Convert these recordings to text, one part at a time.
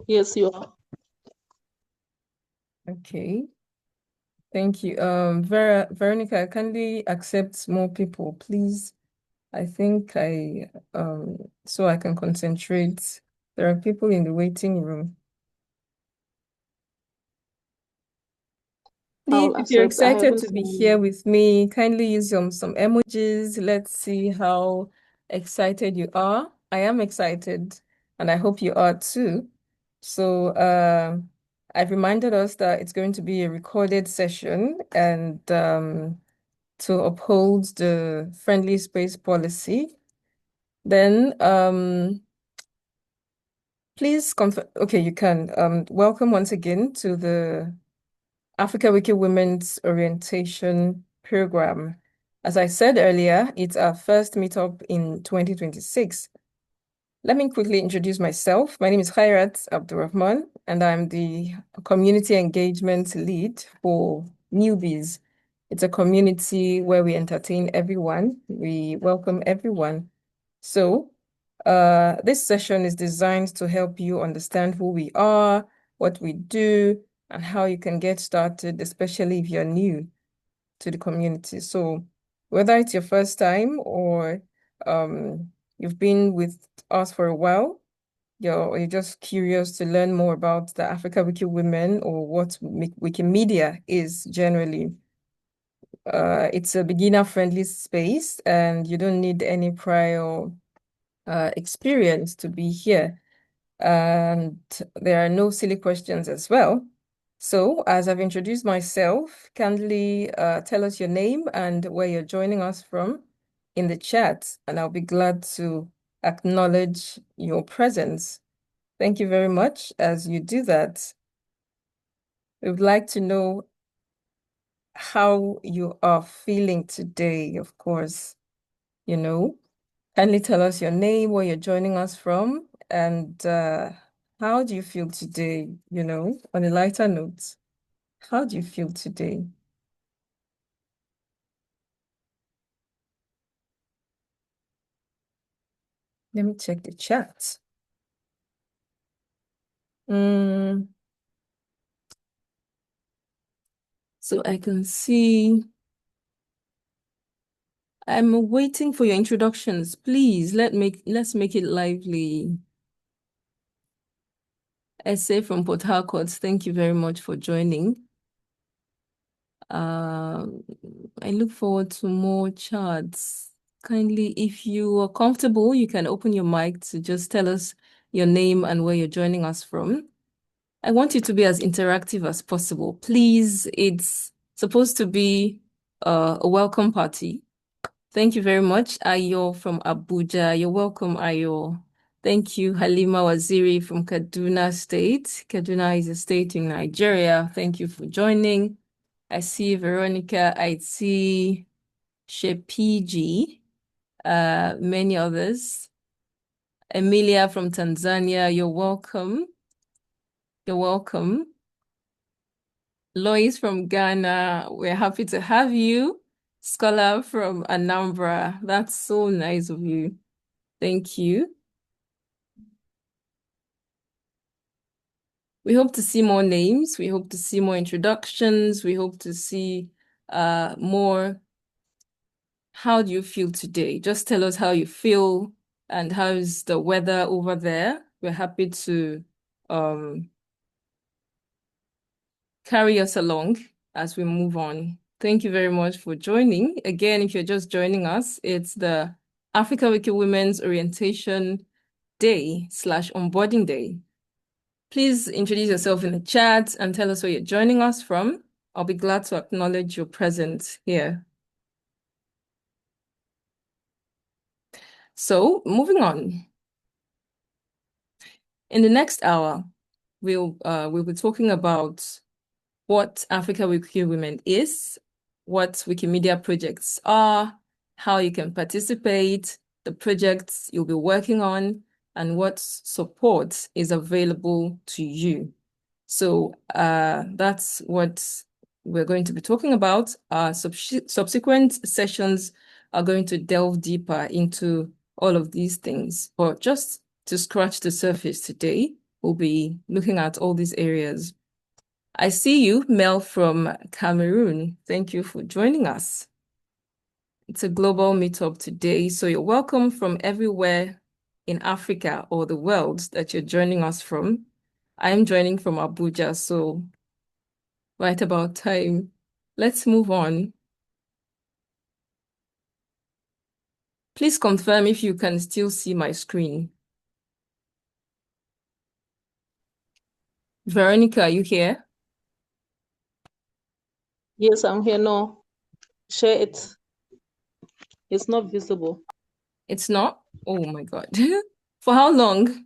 Yes, you are. Okay. Thank you. Veronica, kindly accept more people, please. I think so I can concentrate. There are people in the waiting room. Please, I'll if you're accept. I excited haven't to be here seen. with me, kindly use some emojis. Let's see how excited you are. I am excited, and I hope you are too. So, I've reminded us that it's going to be a recorded session, and to uphold the friendly space policy. Then, please confirm. Okay, you can. Welcome once again to the Africa Wiki Women's Orientation Program. As I said earlier, it's our first meetup in 2026. Let me quickly introduce myself. My name is Khairat Abdurrahman, and I'm the Community Engagement Lead for Newbies. It's a community where we entertain everyone. We welcome everyone. So, this session is designed to help you understand who we are, what we do, and how you can get started, especially if you're new to the community. So, whether it's your first time or you've been with us for a while, you're just curious to learn more about the Africa Wiki Women or what Wikimedia is generally. It's a beginner-friendly space, and you don't need any prior experience to be here. And there are no silly questions as well. So, as I've introduced myself, kindly tell us your name and where you're joining us from in the chat, and I'll be glad to acknowledge your presence. Thank you very much. As you do that, we would like to know how you are feeling today, of course, you know. Kindly tell us your name, where you're joining us from, and how do you feel today? On a lighter note, how do you feel today? Let me check the chat. Mm, so I can see I'm waiting for your introductions. Please let's make it lively. Essay from Port Harcourt. Thank you very much for joining. Um, I look forward to more chats. Kindly, if you are comfortable, you can open your mic to just tell us your name and where you're joining us from. I want you to be as interactive as possible. Please, it's supposed to be a welcome party. Thank you very much, Ayo from Abuja. You're welcome, Ayo. Thank you, Halima Waziri from Kaduna State. Kaduna is a state in Nigeria. Thank you for joining. I see Veronica, I see Shepiji, many others. Emilia from Tanzania, you're welcome. You're welcome. Lois from Ghana, we're happy to have you. Scholar from Anambra, that's so nice of you. Thank you. We hope to see more names. We hope to see more introductions. We hope to see more. How do you feel today? Just tell us how you feel and how's the weather over there. We're happy to um, carry us along as we move on. Thank you very much for joining. Again, if you're just joining us, it's the Africa Wiki Women's Orientation Day / Onboarding Day. Please introduce yourself in the chat and tell us where you're joining us from. I'll be glad to acknowledge your presence here. So, moving on. In the next hour, we'll be talking about what Africa Wiki Women is, what Wikimedia projects are, how you can participate, the projects you'll be working on, and what support is available to you. So that's what we're going to be talking about. Our subsequent sessions are going to delve deeper into all of these things, but just to scratch the surface today, we'll be looking at all these areas. I see you, Mel from Cameroon. Thank you for joining us. It's a global meetup today, so you're welcome from everywhere in Africa or the world that you're joining us from. I'm joining from Abuja, so right about time. Let's move on. Please confirm if you can still see my screen. Veronica, are you here? Yes, I'm here. No, share it. It's not visible. It's not? Oh my God. For how long?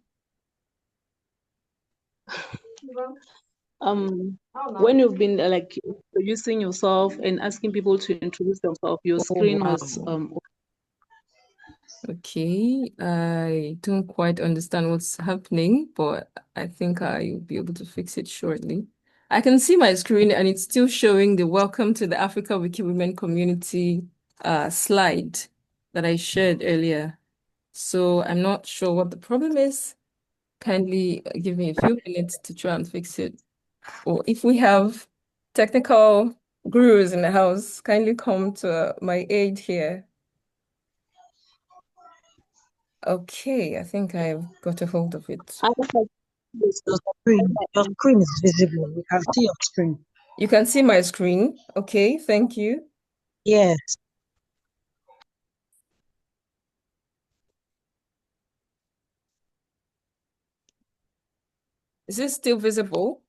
When you've been like introducing yourself and asking people to introduce themselves, your Oh, screen was wow. Okay, I don't quite understand what's happening, but I think I'll be able to fix it shortly. I can see my screen and it's still showing the Welcome to the Africa Wiki Women Community slide that I shared earlier. So I'm not sure what the problem is. Kindly give me a few minutes to try and fix it. Or if we have technical gurus in the house, kindly come to my aid here. Okay, I think I've got a hold of it. I don't have this. Your screen is visible. We can see your screen. You can see my screen. Okay, thank you. Yes. Is this still visible?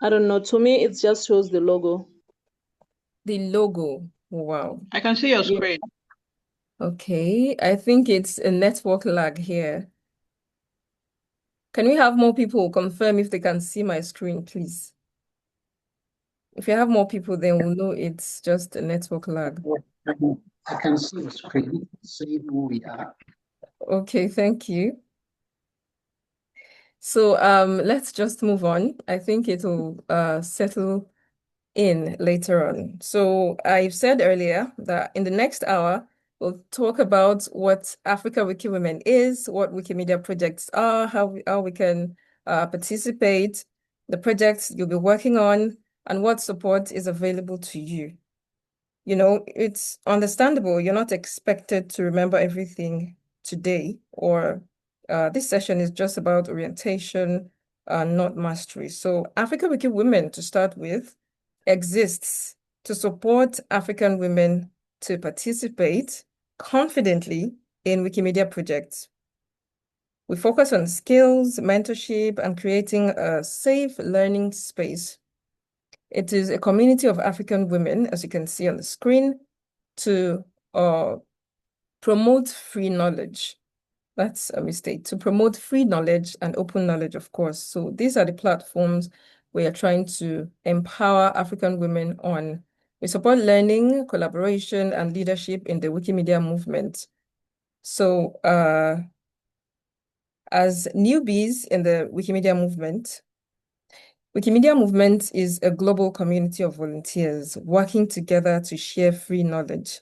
I don't know. To me, it just shows the logo. The logo. Wow. I can see your Yeah. screen. Okay, I think it's a network lag here. Can we have more people confirm if they can see my screen, please? If you have more people, then we'll know it's just a network lag. I can see the screen, see who we are. Okay, thank you. So let's just move on. I think it'll settle in later on. So I've said earlier that in the next hour, we'll talk about what Africa Wiki Women is, what Wikimedia projects are, how we can participate, the projects you'll be working on, and what support is available to you. You know, it's understandable. You're not expected to remember everything today, or this session is just about orientation, not mastery. So Africa Wiki Women, to start with, exists to support African women to participate confidently in Wikimedia projects. We focus on skills, mentorship, and creating a safe learning space. It is a community of African women, as you can see on the screen, to promote free knowledge. That's a mistake. To promote free knowledge and open knowledge, of course. So these are the platforms we are trying to empower African women on. We support learning, collaboration, and leadership in the Wikimedia movement. So as newbies in the Wikimedia movement is a global community of volunteers working together to share free knowledge.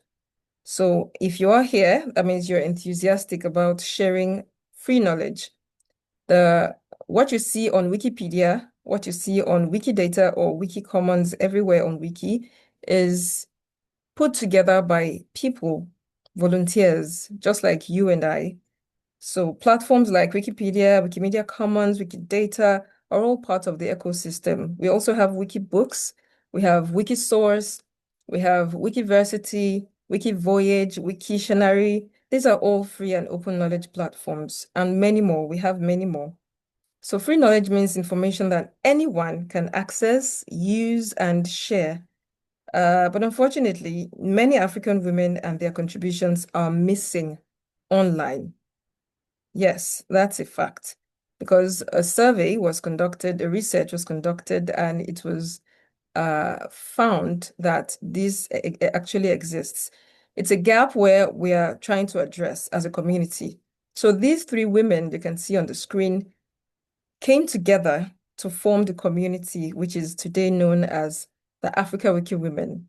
So if you are here, that means you're enthusiastic about sharing free knowledge. What you see on Wikipedia, what you see on Wikidata or Wikicommons everywhere on Wiki is put together by people, volunteers, just like you and I. So platforms like Wikipedia, Wikimedia Commons, Wikidata are all part of the ecosystem. We also have Wikibooks, we have Wikisource, we have Wikiversity, Wikivoyage, Wiktionary. These are all free and open knowledge platforms, and many more. We have many more. So free knowledge means information that anyone can access, use, and share. But unfortunately, many African women and their contributions are missing online. Yes, that's a fact. Because a survey was conducted, a research was conducted, and it was found that this actually exists. It's a gap where we are trying to address as a community. So these three women you can see on the screen came together to form the community, which is today known as the Africa Wiki Women.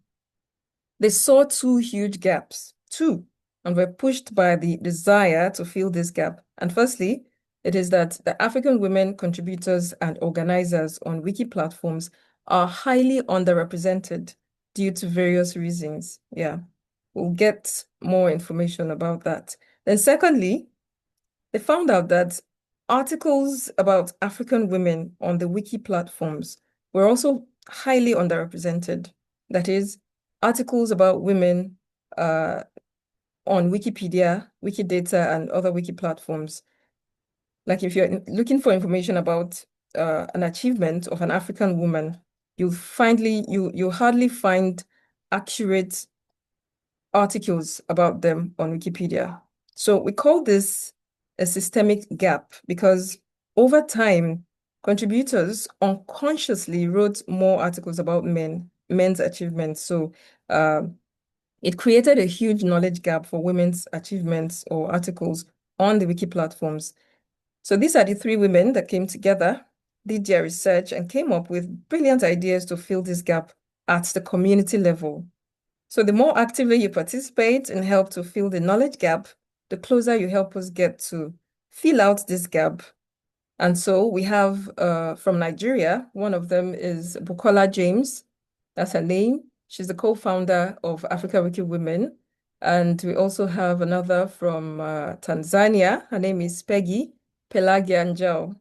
They saw two huge gaps, two. and we're pushed by the desire to fill this gap. And firstly, it is that the African women contributors and organizers on wiki platforms are highly underrepresented due to various reasons. Yeah, we'll get more information about that. Then secondly, they found out that articles about African women on the wiki platforms were also highly underrepresented. That is, articles about women on Wikipedia, Wikidata, and other wiki platforms. Like if you're looking for information about an achievement of an African woman, you'll hardly find accurate articles about them on Wikipedia. So we call this a systemic gap because over time, contributors unconsciously wrote more articles about men's achievements. So it created a huge knowledge gap for women's achievements or articles on the wiki platforms. So these are the three women that came together, did their research, and came up with brilliant ideas to fill this gap at the community level. So the more actively you participate and help to fill the knowledge gap, the closer you help us get to fill out this gap. And so we have from Nigeria, one of them is Bukola James. That's her name. She's the co-founder of Africa Wiki Women. And we also have another from Tanzania. Her name is Peggy Pelagia Njau.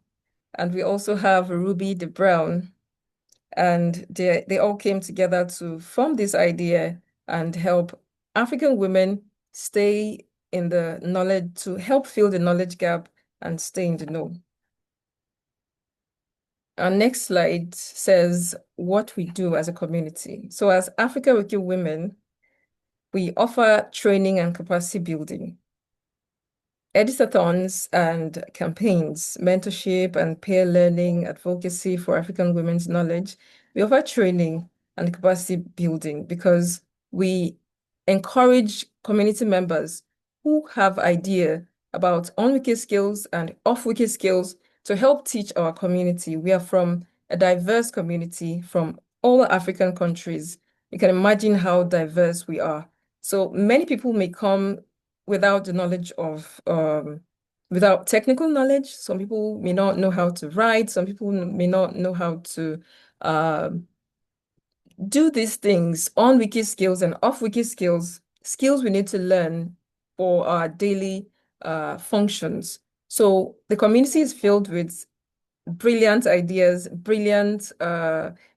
And we also have Ruby De Brown. And they all came together to form this idea and help African women stay in the knowledge, to help fill the knowledge gap and stay in the know. Our next slide says what we do as a community. So as Africa Wiki Women, we offer training and capacity building, editathons and campaigns, mentorship and peer learning, advocacy for African women's knowledge. We offer training and capacity building because we encourage community members who have idea about on-wiki skills and off-wiki skills to help teach our community. We are from a diverse community from all African countries. You can imagine how diverse we are. So many people may come without the knowledge of, without technical knowledge. Some people may not know how to write. Some people may not know how to do these things on wiki skills and off wiki skills we need to learn for our daily functions. So the community is filled with brilliant ideas, brilliant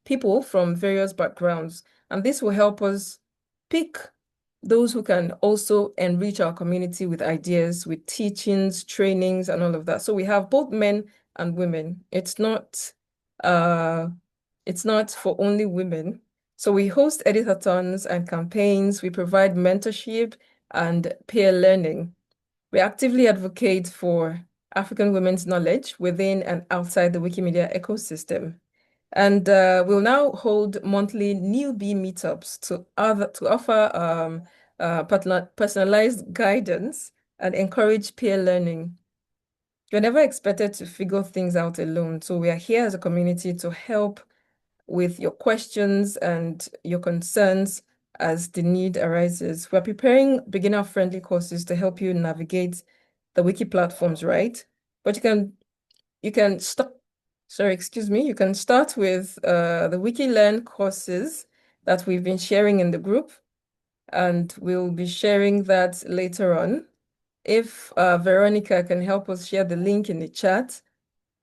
people from various backgrounds, and this will help us pick those who can also enrich our community with ideas, with teachings, trainings, and all of that. So we have both men and women. It's not for only women. So we host editathons and campaigns. We provide mentorship and peer learning. We actively advocate for African women's knowledge within and outside the Wikimedia ecosystem. And we'll now hold monthly newbie meetups to offer personalized guidance and encourage peer learning. You're never expected to figure things out alone. So we are here as a community to help with your questions and your concerns as the need arises. We're preparing beginner-friendly courses to help you navigate the wiki platforms, right? But you can start with the WikiLearn courses that we've been sharing in the group, and we'll be sharing that later on. If Veronica can help us share the link in the chat,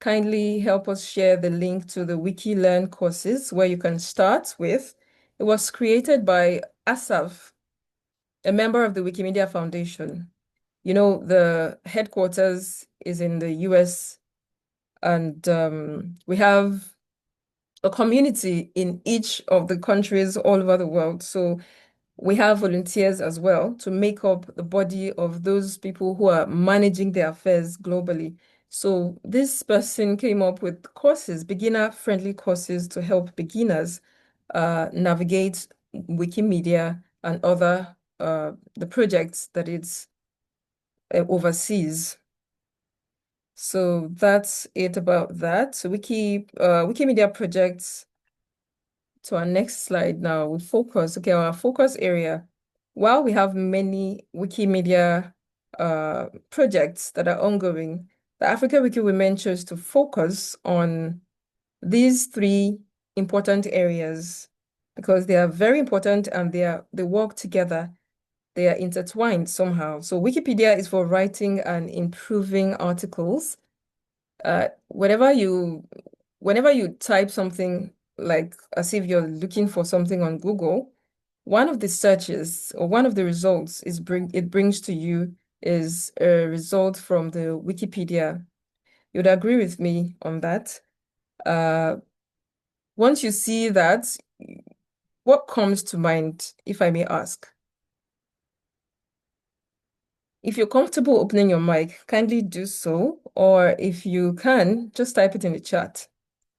kindly help us share the link to the WikiLearn courses where you can start with. It was created by Asaf, a member of the Wikimedia Foundation. You know, the headquarters is in the US, and we have a community in each of the countries all over the world. So we have volunteers as well to make up the body of those people who are managing their affairs globally. So this person came up with courses, beginner-friendly courses to help beginners navigate Wikimedia and other the projects that it's overseas. So that's it about that. So Wikimedia projects. To our next slide now, we focus. Okay, our focus area while we have many Wikimedia projects that are ongoing, the Africa Wiki Women chose to focus on these three important areas because they are very important and they work together. They are intertwined somehow. So Wikipedia is for writing and improving articles. Whenever you type something like as if you're looking for something on Google, one of the searches or one of the results it brings to you is a result from the Wikipedia. You'd agree with me on that. Once you see that, what comes to mind, if I may ask? If you're comfortable opening your mic, kindly do so, or if you can, just type it in the chat.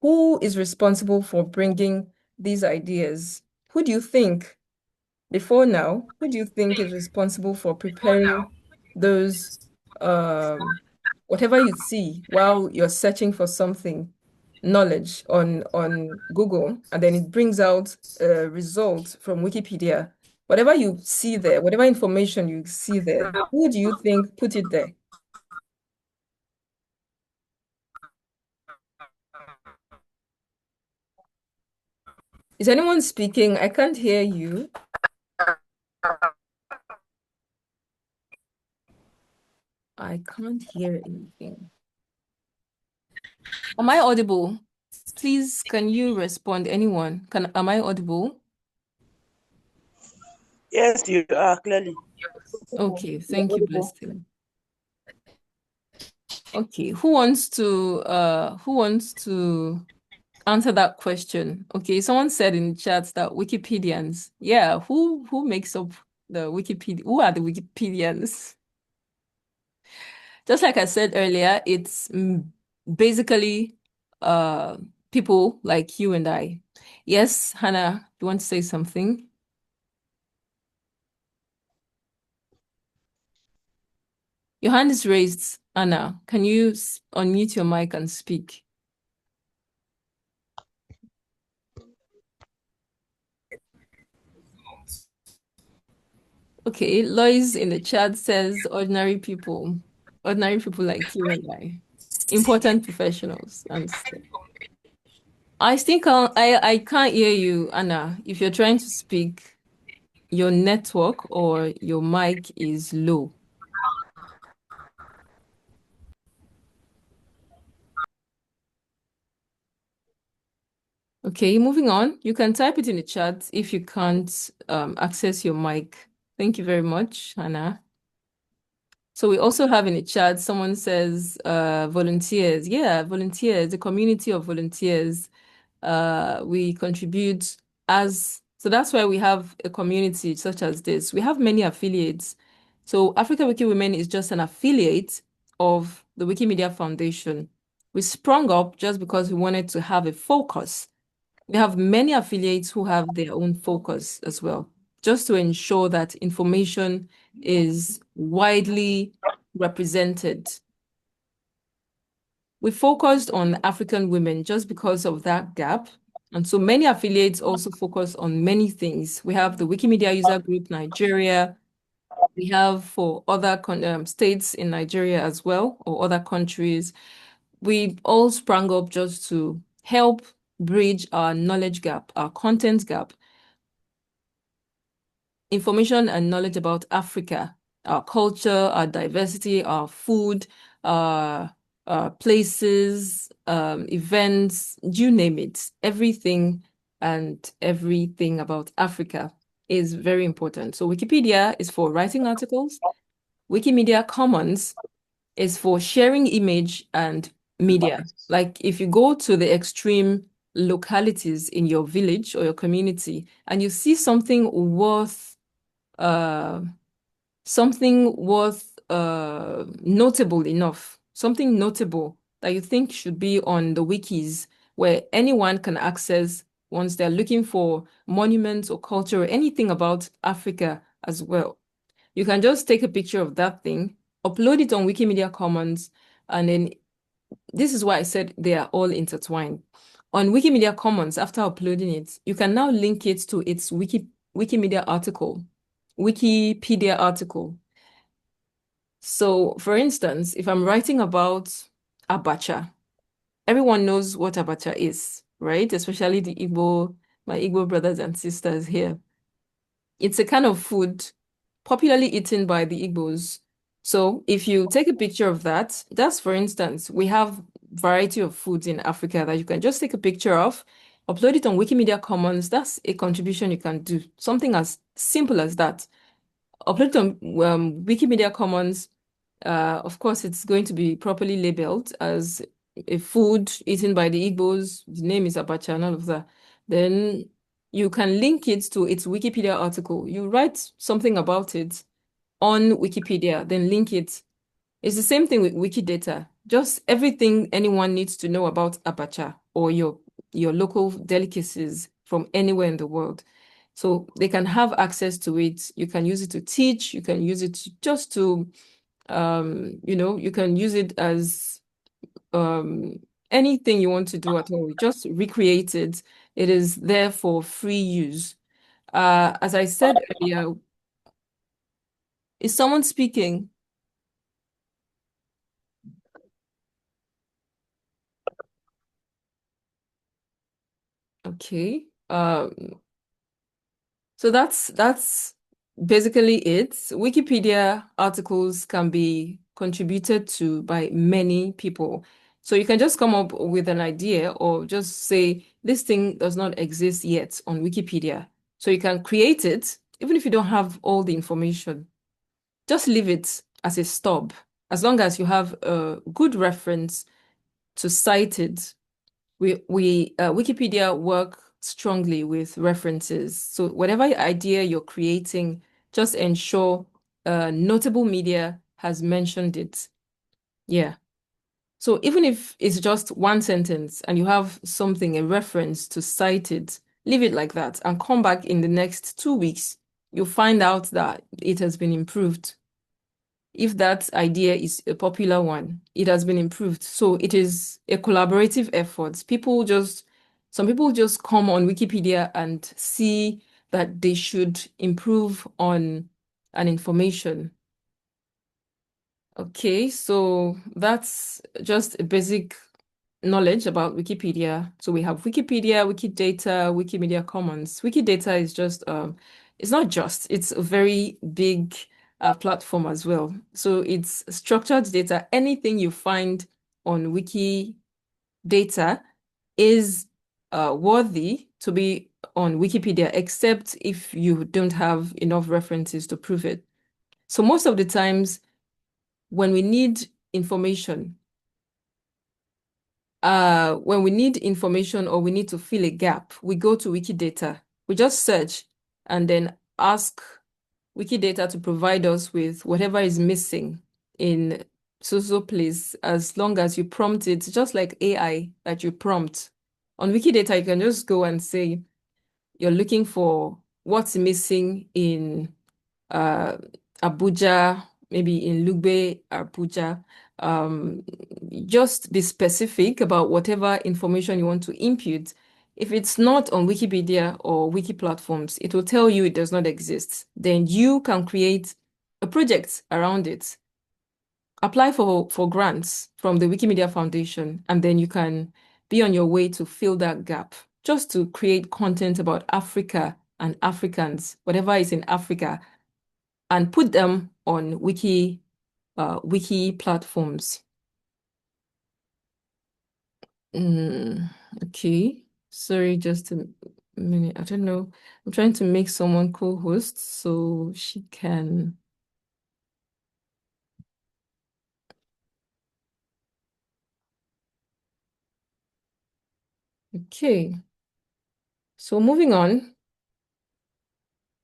Who is responsible for bringing these ideas? Who do you think, before now, who do you think is responsible for preparing those, whatever you see while you're searching for something, knowledge on Google, and then it brings out a result from Wikipedia? Whatever you see there, whatever information you see there, who do you think put it there? Is anyone speaking? I can't hear you. I can't hear anything. Am I audible? Please, can you respond? Anyone? Am I audible? Yes, you are clearly. Okay, thank you, Blessing. Okay, who wants to answer that question? Okay, someone said in the chat that Wikipedians. Yeah, who makes up the Wikipedia? Who are the Wikipedians? Just like I said earlier, it's basically people like you and I. Yes, Hannah, you want to say something? Your hand is raised, Anna. Can you unmute your mic and speak? Okay, Lois in the chat says ordinary people like you and I, important professionals and stuff. I think I can't hear you, Anna. If you're trying to speak, your network or your mic is low. Okay, moving on. You can type it in the chat if you can't access your mic. Thank you very much, Hannah. So we also have in the chat, someone says volunteers. Yeah, volunteers, a community of volunteers. We contribute so that's why we have a community such as this. We have many affiliates. So Africa Wiki Women is just an affiliate of the Wikimedia Foundation. We sprung up just because we wanted to have a focus. We have many affiliates who have their own focus as well, just to ensure that information is widely represented. We focused on African women just because of that gap. And so many affiliates also focus on many things. We have the Wikimedia User Group Nigeria. We have for other states in Nigeria as well, or other countries. We all sprang up just to help bridge our knowledge gap, our content gap, information and knowledge about Africa, our culture, our diversity, our food, our places, events, you name it. Everything and everything about Africa is very important. So Wikipedia is for writing articles. Wikimedia Commons is for sharing image and media. Like if you go to the extreme localities in your village or your community and you see something worth notable enough, something notable that you think should be on the wikis where anyone can access once they're looking for monuments or culture or anything about Africa as well. You can just take a picture of that thing, upload it on Wikimedia Commons, and then this is why I said they are all intertwined. On Wikimedia Commons, after uploading it, you can now link it to its Wikimedia article. Wikipedia article. So, for instance, if I'm writing about abacha, everyone knows what abacha is, right? Especially my Igbo brothers and sisters here. It's a kind of food popularly eaten by the Igbos. So if you take a picture of that, that's for instance, we have variety of foods in Africa that you can just take a picture of, upload it on Wikimedia Commons. That's a contribution you can do. Something as simple as that. Upload it on Wikimedia Commons. Of course, it's going to be properly labeled as a food eaten by the Igbos. The name is abacha and all of that. Then you can link it to its Wikipedia article. You write something about it on Wikipedia, then link it. It's the same thing with Wikidata. Just everything anyone needs to know about abacha or your local delicacies from anywhere in the world. So they can have access to it. You can use it to teach. You can use it just to, you can use it as anything you want to do at all. Just recreate it. It is there for free use. As I said earlier, is someone speaking? Okay. So that's basically it. Wikipedia articles can be contributed to by many people. So you can just come up with an idea or just say, this thing does not exist yet on Wikipedia. So you can create it, even if you don't have all the information. Just leave it as a stub. As long as you have a good reference to cite it, Wikipedia work strongly with references. So whatever idea you're creating, just ensure notable media has mentioned it. Yeah. So even if it's just one sentence and you have something, a reference to cite it, leave it like that and come back in the next 2 weeks. You'll find out that it has been improved. If that idea is a popular one, it has been improved. So it is a collaborative effort. Some people just come on Wikipedia and see that they should improve on an information. Okay, so that's just a basic knowledge about Wikipedia. So we have Wikipedia, Wikidata, Wikimedia Commons. Wikidata is just, it's a very big platform as well. So it's structured data. Anything you find on Wikidata is worthy to be on Wikipedia, except if you don't have enough references to prove it. So most of the times when we need information, or we need to fill a gap, we go to Wikidata. We just search and then ask Wikidata to provide us with whatever is missing in so place, as long as you prompt it, just like AI that you prompt. On Wikidata, you can just go and say, you're looking for what's missing in Abuja, maybe in Lugbe, Abuja. Just be specific about whatever information you want to input. If it's not on Wikipedia or Wiki Platforms, it will tell you it does not exist. Then you can create a project around it. Apply for grants from the Wikimedia Foundation, and then you can be on your way to fill that gap, just to create content about Africa and Africans, whatever is in Africa, and put them on Wiki Platforms. Okay, sorry, just a minute. I don't know. I'm trying to make someone co-host so she can. Okay, so moving on.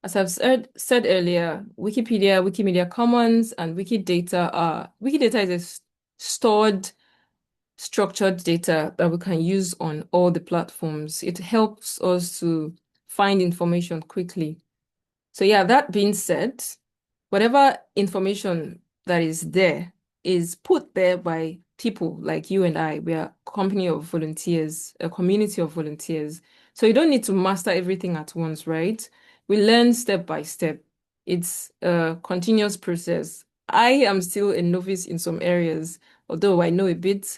As I've said earlier, Wikipedia, Wikimedia Commons, and Wikidata is a stored, structured data that we can use on all the platforms. It helps us to find information quickly. So yeah, that being said, whatever information that is there is put there by people like you and I. We are a company of volunteers, a community of volunteers. So you don't need to master everything at once, right? We learn step by step. It's a continuous process. I am still a novice in some areas, although I know a bit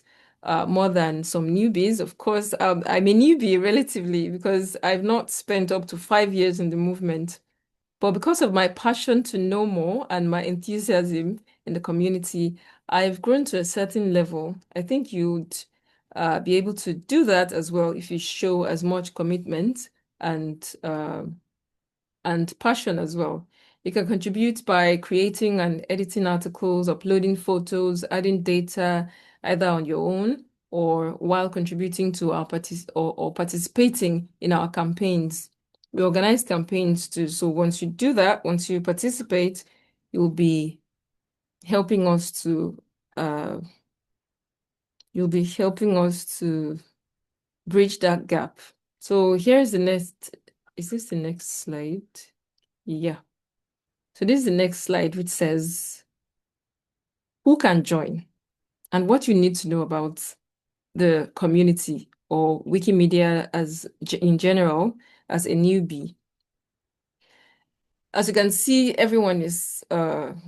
more than some newbies. Of course, I'm a newbie relatively because I've not spent up to 5 years in the movement. But because of my passion to know more and my enthusiasm in the community, I've grown to a certain level. I think you'd be able to do that as well if you show as much commitment and passion as well. You can contribute by creating and editing articles, uploading photos, adding data either on your own or while contributing to our or participating in our campaigns. We organize campaigns too. So once you do that, once you participate, you'll be helping us to bridge that gap. So here's the next. Is this the next slide? Yeah. So this is the next slide, which says who can join and what you need to know about the community or Wikimedia as in general as a newbie. As you can see, everyone is,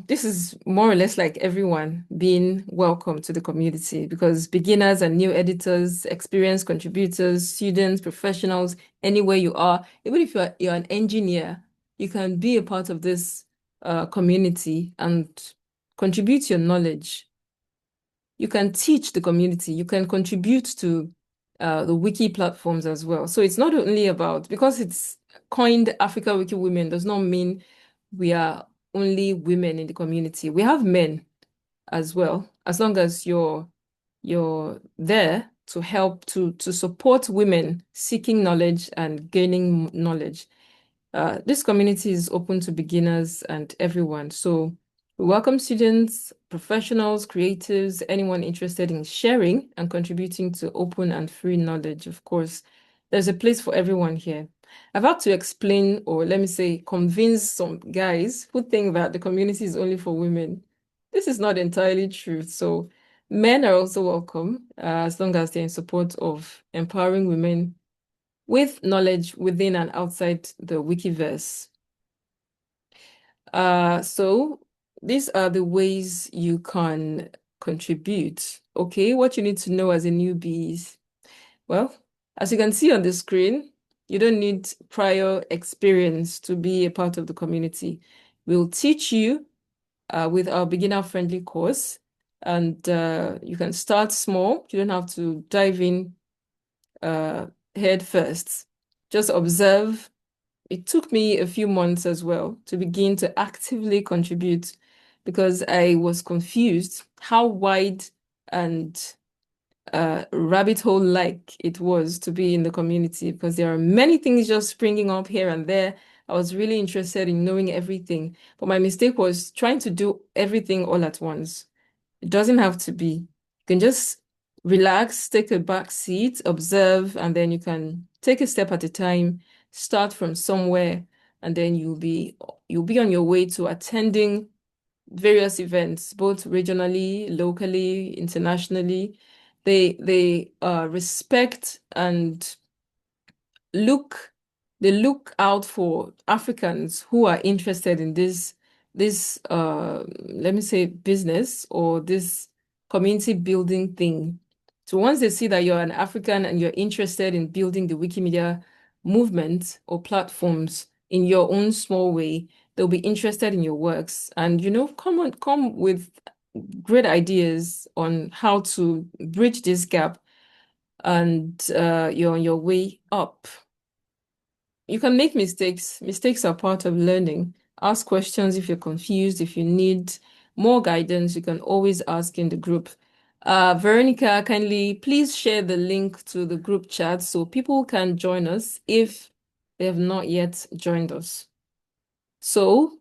this is more or less like everyone being welcome to the community because beginners and new editors, experienced contributors, students, professionals, anywhere you are, even if you're an engineer, you can be a part of this community and contribute your knowledge. You can teach the community, you can contribute to the wiki platforms as well. So it's not only about, because it's coined Africa Wiki Women does not mean we are only women in the community. We have men as well, as long as you're there to help to support women seeking knowledge and gaining knowledge. This community is open to beginners and everyone. So we welcome students, professionals, creatives, anyone interested in sharing and contributing to open and free knowledge. Of course, there's a place for everyone here. I've had to explain, or let me say, convince some guys who think that the community is only for women. This is not entirely true. So men are also welcome, as long as they're in support of empowering women with knowledge within and outside the Wikiverse. So these are the ways you can contribute. Okay, what you need to know as a newbie is, well, as you can see on the screen, you don't need prior experience to be a part of the community. We'll teach you with our beginner-friendly course, and you can start small. You don't have to dive in head first. Just observe. It took me a few months as well to begin to actively contribute because I was confused how wide and rabbit hole-like it was to be in the community because there are many things just springing up here and there. I was really interested in knowing everything, but my mistake was trying to do everything all at once. It doesn't have to be. You can just relax, take a back seat, observe, and then you can take a step at a time, start from somewhere, and then you'll be on your way to attending various events, both regionally, locally, internationally. They respect and look out for Africans who are interested in this let me say business or this community building thing. So once they see that you're an African and you're interested in building the Wikimedia movement or platforms in your own small way, they'll be interested in your works and come with great ideas on how to bridge this gap, and you're on your way up. You can make mistakes. Mistakes are part of learning. Ask questions if you're confused. If you need more guidance, you can always ask in the group. Veronica, kindly please share the link to the group chat so people can join us if they have not yet joined us. So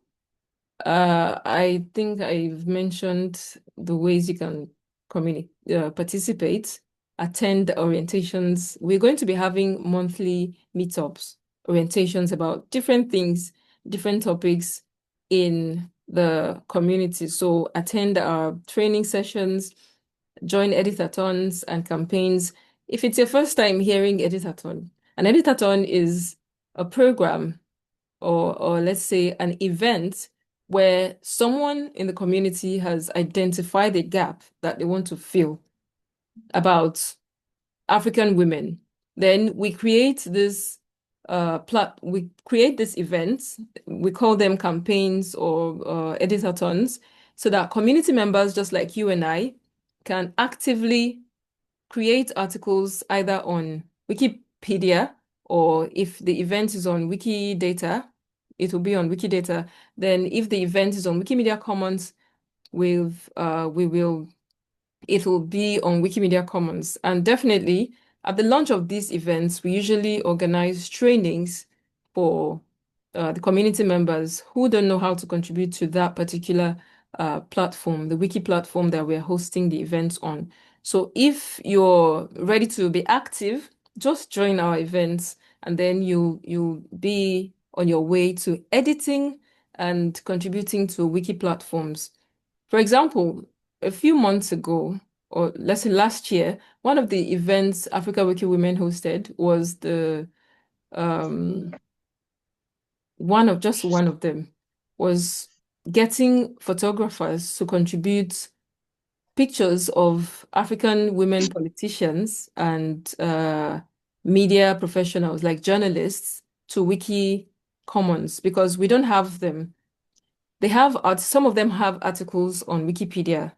I think I've mentioned the ways you can participate, attend orientations. We're going to be having monthly meetups, orientations about different things, different topics in the community. So attend our training sessions, join editathons and campaigns. If it's your first time hearing editathon, an editathon is a program or let's say an event where someone in the community has identified a gap that they want to fill about African women. Then we create this events. We call them campaigns or editathons, so that community members just like you and I can actively create articles either on Wikipedia, or if the event is on Wikidata, it will be on Wikidata. Then if the event is on Wikimedia Commons, it will be on Wikimedia Commons. And definitely at the launch of these events, we usually organize trainings for the community members who don't know how to contribute to that particular platform, the wiki platform that we're hosting the events on. So if you're ready to be active, just join our events, and then you'll be on your way to editing and contributing to wiki platforms. For example, a few months ago, or let's say last year, one of the events Africa Wiki Women hosted was one of them was getting photographers to contribute pictures of African women politicians and media professionals like journalists to Wiki Commons, because we don't have them. Some of them have articles on Wikipedia,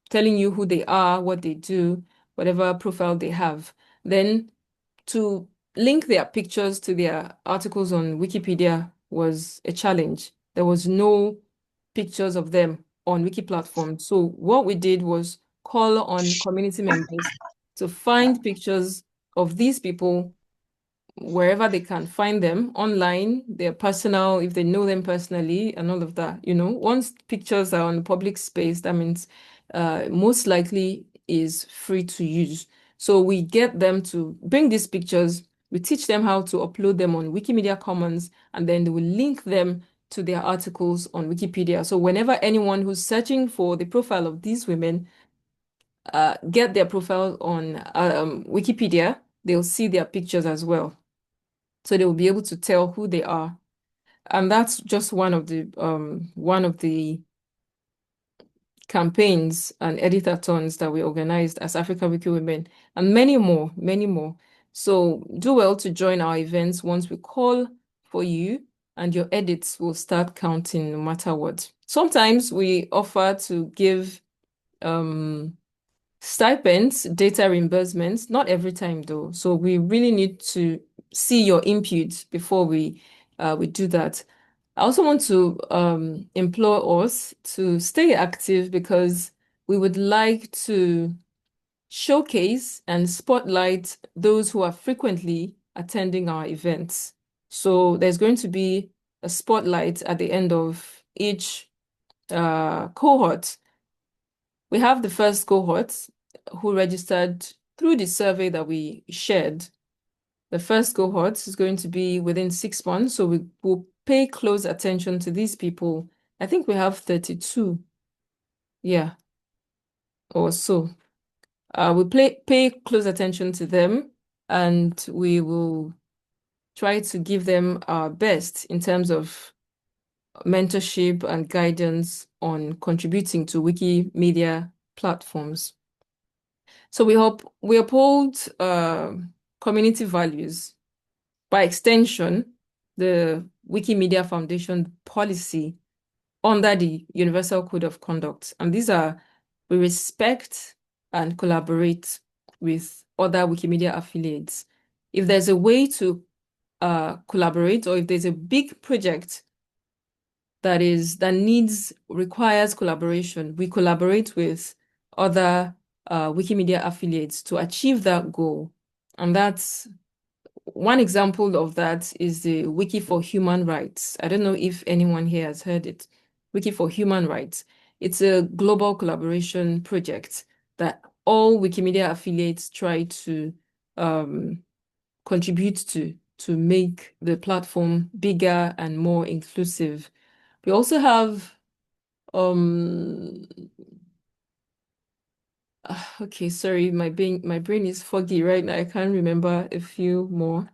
telling you who they are, what they do, whatever profile they have. Then to link their pictures to their articles on Wikipedia was a challenge. There was no pictures of them on Wiki platform. So what we did was call on community members to find pictures of these people wherever they can find them online, their personal, if they know them personally, and all of that. Once pictures are on public space, that means most likely is free to use. So we get them to bring these pictures, we teach them how to upload them on Wikimedia Commons, and then they will link them to their articles on Wikipedia. So whenever anyone who's searching for the profile of these women get their profile on Wikipedia, they'll see their pictures as well. So they will be able to tell who they are. And that's just one of the campaigns and editathons that we organized as Africa Wiki Women, and many more, many more. So do well to join our events once we call for you, and your edits will start counting no matter what. Sometimes we offer to give stipends, data reimbursements, not every time though. So we really need to see your input before we do that. I also want to implore us to stay active, because we would like to showcase and spotlight those who are frequently attending our events. So there's going to be a spotlight at the end of each cohort. We have the first cohort who registered through the survey that we shared. The first cohort is going to be within 6 months, so we will pay close attention to these people. I think we have 32, yeah, or so. We'll pay close attention to them, and we will try to give them our best in terms of mentorship and guidance on contributing to Wikimedia platforms. So we uphold community values. By extension, the Wikimedia Foundation policy under the Universal Code of Conduct. And these are, we respect and collaborate with other Wikimedia affiliates. If there's a way to collaborate, or if there's a big project that requires collaboration, we collaborate with other Wikimedia affiliates to achieve that goal. And that's one example of that is the Wiki for Human Rights. I don't know if anyone here has heard it. Wiki for Human Rights. It's a global collaboration project that all Wikimedia affiliates try to contribute to make the platform bigger and more inclusive. We also have okay, sorry, my brain is foggy right now. I can't remember a few more.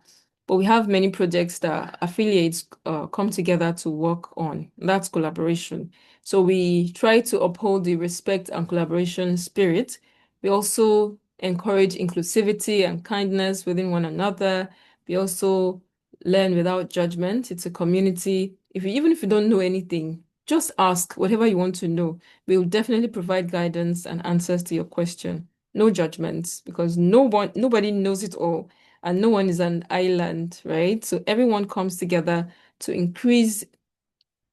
but we have many projects that affiliates come together to work on. That's collaboration. So we try to uphold the respect and collaboration spirit. We also encourage inclusivity and kindness within one another. We also learn without judgment. It's a community. Even if you don't know anything, just ask whatever you want to know. We will definitely provide guidance and answers to your question. No judgments, because nobody knows it all, and no one is an island, right? So everyone comes together to increase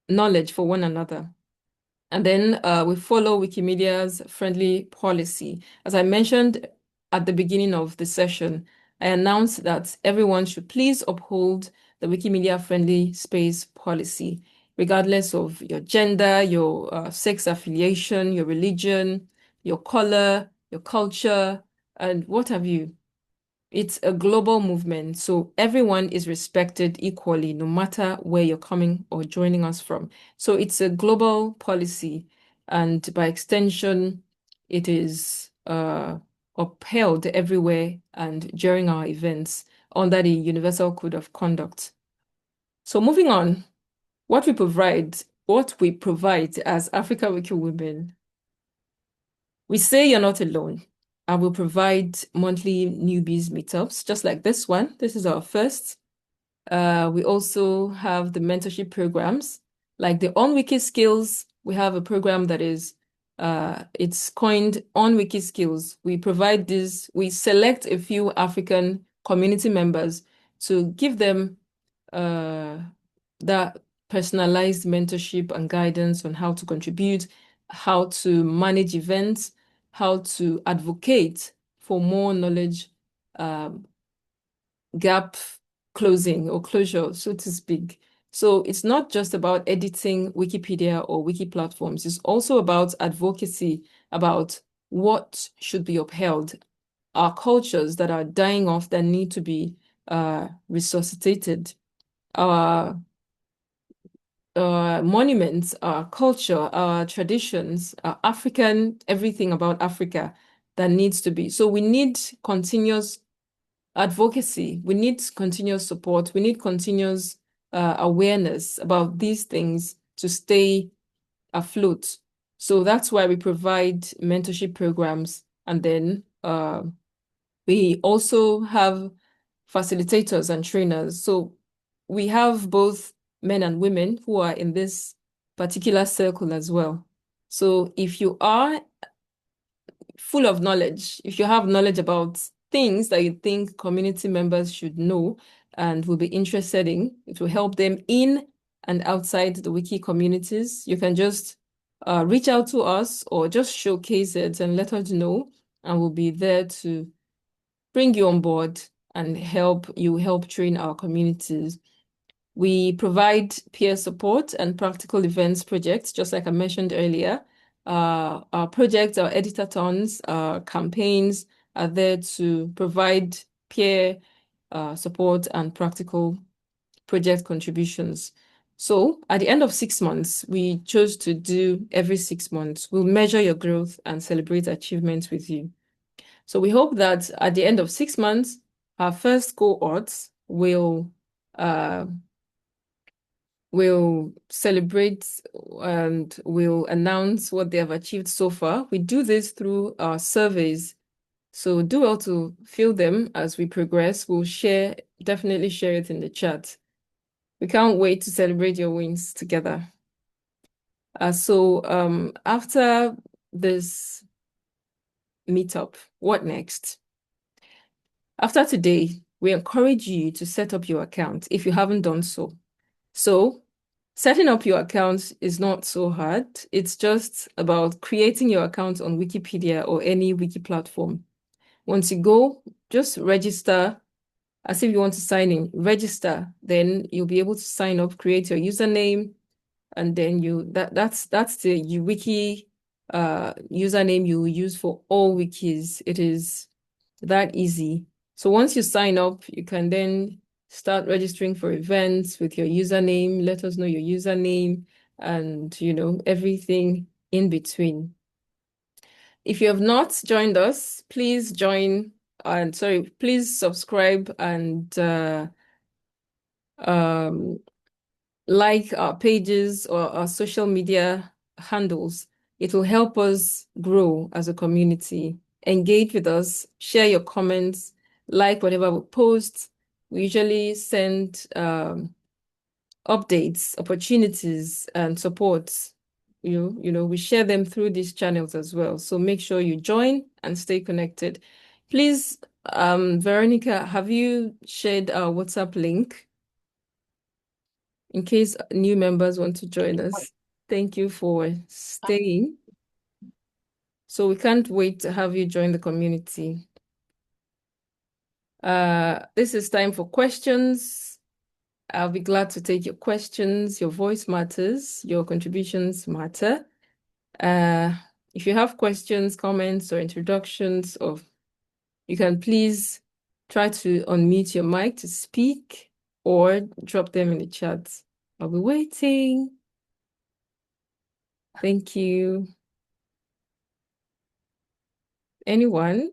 knowledge for one another. And then we follow Wikimedia's friendly policy. As I mentioned at the beginning of the session, I announced that everyone should please uphold the Wikimedia friendly space policy, regardless of your gender, your sex affiliation, your religion, your color, your culture, and what have you. It's a global movement, so everyone is respected equally, no matter where you're coming or joining us from. So it's a global policy, and by extension, it is upheld everywhere and during our events under the Universal Code of Conduct. So moving on, what we provide as Africa Wiki Women. We say you're not alone. I will provide monthly newbies meetups, just like this one. This is our first. We also have the mentorship programs, like the On Wiki Skills. We have a program that is, it's coined On Wiki Skills. We provide this, we select a few African community members to give them that personalized mentorship and guidance on how to contribute, how to manage events, how to advocate for more knowledge gap closing or closure, so to speak. So it's not just about editing Wikipedia or Wiki platforms. It's also about advocacy about what should be upheld, our cultures that are dying off that need to be resuscitated, our monuments, our culture, our traditions, our African, everything about Africa that needs to be. So we need continuous advocacy. We need continuous support. We need continuous awareness about these things to stay afloat. So that's why we provide mentorship programs. And then we also have facilitators and trainers. So we have both men and women who are in this particular circle as well. So if you are full of knowledge, if you have knowledge about things that you think community members should know and will be interested in, it will help them in and outside the wiki communities, you can just reach out to us or just showcase it and let us know, and we'll be there to bring you on board and help train our communities. We provide peer support and practical events projects, just like I mentioned earlier. Our projects, our editathons, our campaigns are there to provide peer support and practical project contributions. So at the end of 6 months, we chose to do every 6 months. We'll measure your growth and celebrate achievements with you. So we hope that at the end of 6 months, our first cohorts will celebrate and will announce what they have achieved so far. We do this through our surveys. So do well to fill them as we progress. We'll definitely share it in the chat. We can't wait to celebrate your wins together. So after this meetup, what next? After today, we encourage you to set up your account if you haven't done so. So setting up your account is not so hard. It's just about creating your account on Wikipedia or any wiki platform. Once you go, just register as if you want to sign in. Register, then you'll be able to sign up, create your username, and then that's the wiki username you will use for all wikis. It is that easy. So once you sign up, you can then start registering for events with your username. Let us know your username and, everything in between. If you have not joined us, please subscribe and like our pages or our social media handles. It will help us grow as a community. Engage with us, share your comments, like whatever we post. We usually send updates, opportunities, and supports. We share them through these channels as well. So make sure you join and stay connected. Please, Veronica, have you shared our WhatsApp link in case new members want to join us? Thank you for staying. So we can't wait to have you join the community. This is time for questions. I'll be glad to take your questions. Your voice matters. Your contributions matter. If you have questions, comments, or introductions, you can please try to unmute your mic to speak or drop them in the chat. I'll be waiting. Thank you. Anyone?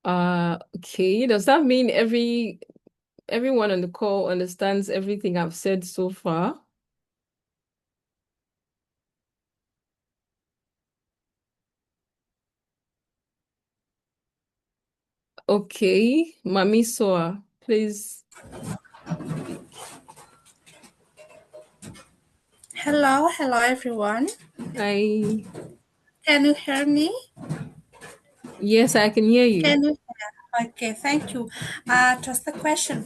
Okay. Does that mean everyone on the call understands everything I've said so far? Okay, Mami Soa, please. Hello everyone. Hi. Can you hear me? Yes, I can hear you. Can you hear? Okay, thank you. Just a question.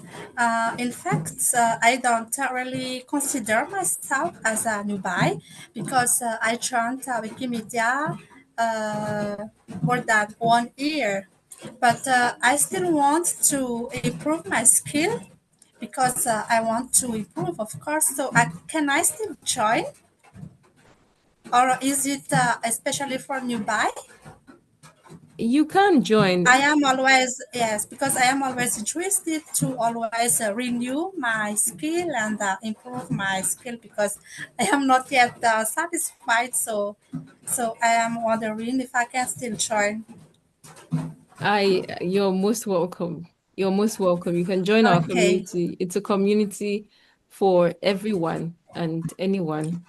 In fact, I don't really consider myself as a newbie because I joined Wikimedia more than 1 year. But I still want to improve my skill because I want to improve, of course. So can I still join? Or is it especially for newbie? You can join. I am always, yes, because I am always interested to always renew my skill and improve my skill because I am not yet satisfied. So I am wondering if I can still join. You're most welcome. You're most welcome. You can join our Okay. community. It's a community for everyone and anyone.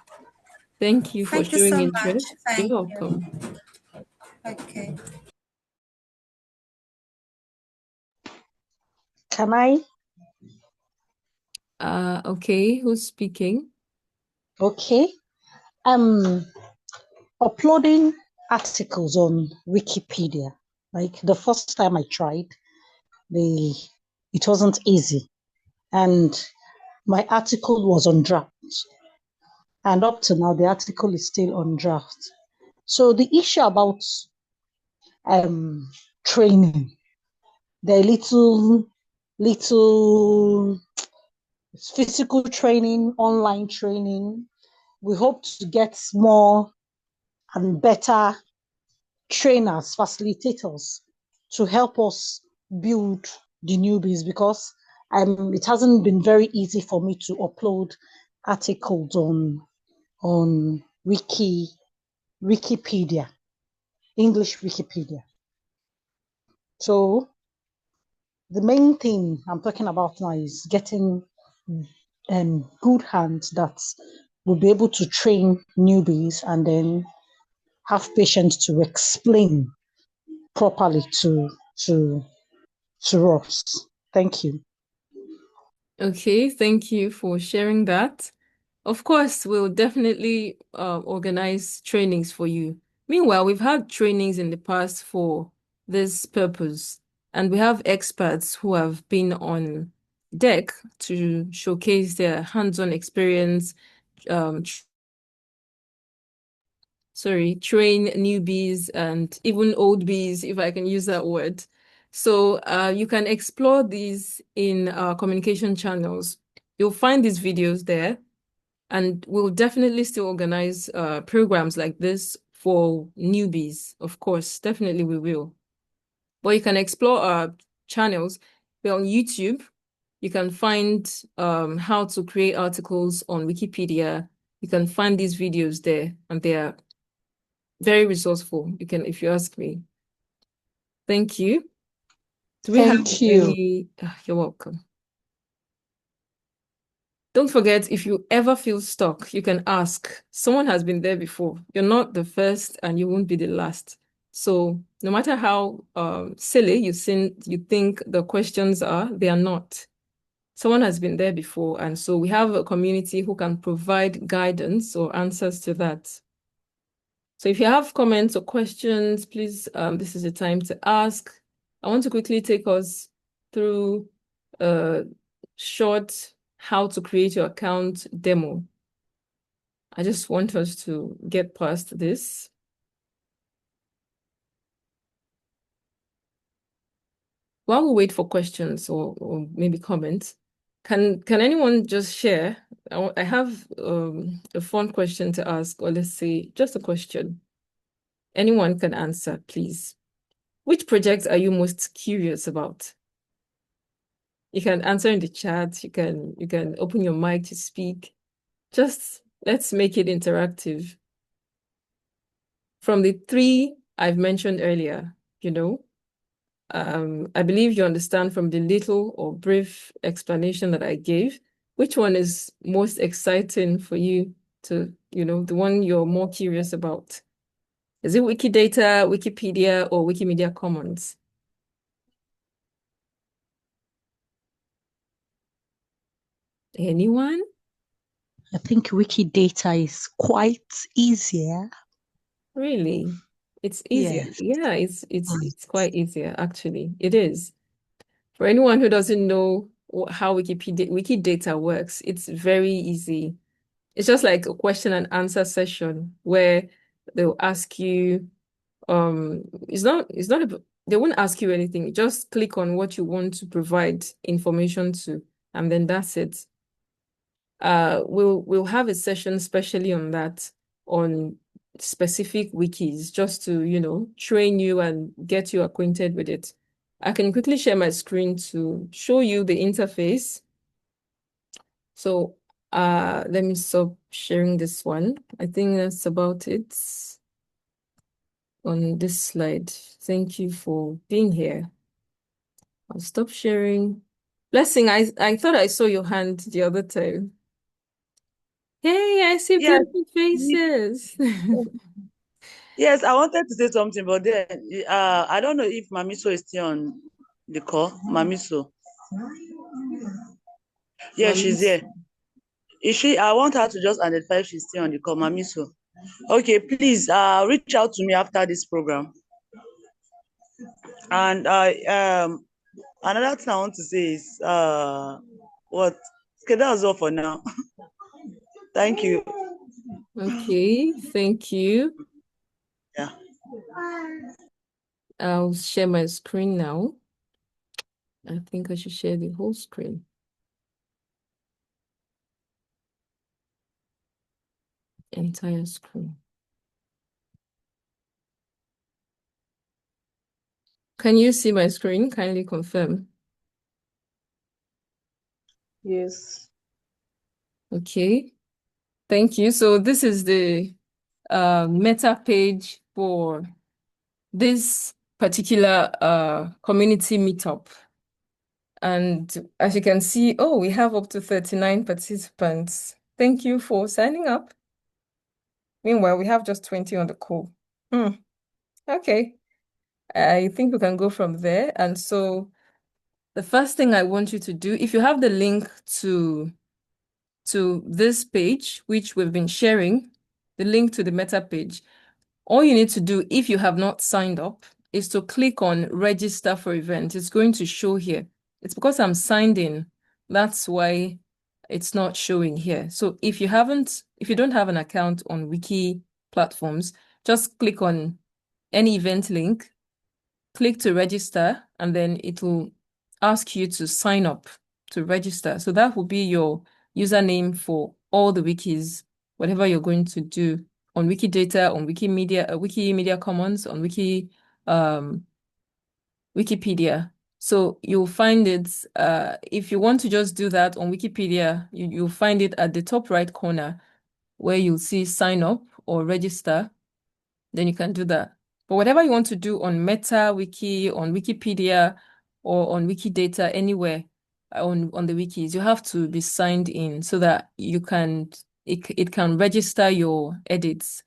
Thank you for Thank you showing so much. interest. You're Thank you. welcome. Okay. Can I? Okay, who's speaking? Okay. Uploading articles on Wikipedia. Like the first time I tried, it wasn't easy. And my article was on draft. And up to now, the article is still on draft. So the issue about training, the little physical training, online training. We hope to get more and better trainers, facilitators to help us build the newbies because it hasn't been very easy for me to upload articles on Wikipedia, English Wikipedia. So the main thing I'm talking about now is getting good hands that will be able to train newbies and then have patience to explain properly to us. Thank you. Okay, thank you for sharing that. Of course, we'll definitely organize trainings for you. Meanwhile, we've had trainings in the past for this purpose, and we have experts who have been on deck to showcase their hands-on experience, um, train newbies and even old bees, if I can use that word. So you can explore these in our communication channels. You'll find these videos there, and we'll definitely still organize programs like this for newbies. Of course, definitely we will. But you can explore our channels. We're on YouTube. You can find how to create articles on Wikipedia. You can find these videos there, and they are very resourceful. You can, if you ask me. Thank you. Do we have Thank you. any? You're welcome. Don't forget, if you ever feel stuck, you can ask. Someone has been there before. You're not the first, and you won't be the last. So no matter how silly you think the questions are, they are not. Someone has been there before, and so we have a community who can provide guidance or answers to that. So if you have comments or questions, please, this is the time to ask. I want to quickly take us through a short how to create your account demo. I just want us to get past this. While we wait for questions or maybe comments, can anyone just share? I have a fun question to ask, or let's say just a question. Anyone can answer, please. Which projects are you most curious about? You can answer in the chat. You can open your mic to speak. Just let's make it interactive. From the three I've mentioned earlier, I believe you understand from the little or brief explanation that I gave, which one is most exciting for you to, the one you're more curious about. Is it Wikidata, Wikipedia, or Wikimedia Commons? Anyone? I think Wikidata is quite easier. Really? It's easier. Yes. Yeah, it's quite easier, actually. It is. For anyone who doesn't know how Wikidata works, it's very easy. It's just like a question and answer session where they'll ask you, they won't ask you anything. Just click on what you want to provide information to, and then that's it. We'll have a session specially on that, on specific wikis, just to, train you and get you acquainted with it. I can quickly share my screen to show you the interface. So let me stop sharing this one. I think that's about it on this slide. Thank you for being here. I'll stop sharing. Blessing, I thought I saw your hand the other time. Hey, I see Yes, beautiful faces. yes, I wanted to say something, but then I don't know if Mamiso is still on the call. Mamiso. Yeah, she's here. Is she? I want her to just identify if she's still on the call. Mamiso. Okay, please reach out to me after this program. And another thing I want to say is what? Okay, that's all for now. Thank you. Okay, thank you. Yeah. I'll share my screen now. I think I should share the whole screen. Entire screen. Can you see my screen? Kindly confirm. Yes. Okay, thank you. So this is the meta page for this particular community meetup. And as you can see, oh, we have up to 39 participants. Thank you for signing up. Meanwhile, we have just 20 on the call. Okay. I think we can go from there. And so the first thing I want you to do, if you have the link to this page, which we've been sharing, the link to the meta page, all you need to do if you have not signed up is to click on register for event. It's going to show here. It's because I'm signed in. That's why it's not showing here. So if you don't have an account on Wiki Platforms, just click on any event link, click to register, and then it will ask you to sign up to register. So that will be your username for all the wikis, whatever you're going to do on Wikidata, on Wikimedia Commons, on Wikipedia. So you'll find it, if you want to just do that on Wikipedia, you'll find it at the top right corner where you'll see sign up or register, then you can do that. But whatever you want to do on Meta Wiki, on Wikipedia, or on Wikidata, anywhere on the wikis, you have to be signed in so that you can it can register your edits.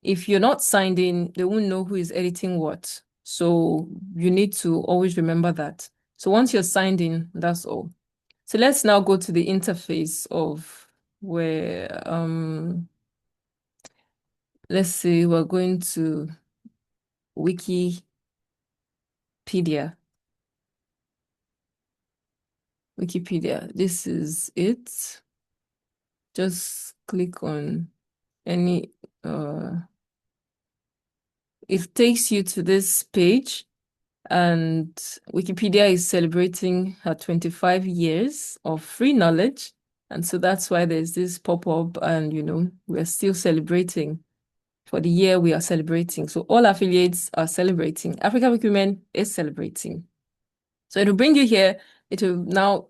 If you're not signed in, they won't know who is editing what. So you need to always remember that. So once you're signed in, that's all. So let's now go to the interface of where let's see, we're going to Wikipedia. Wikipedia, this is it. Just click on any it takes you to this page, and Wikipedia is celebrating her 25 years of free knowledge. And so that's why there's this pop-up, and we're still celebrating for the year we are celebrating. So all affiliates are celebrating. Africa Wiki Women is celebrating. So it'll bring you here. It will now,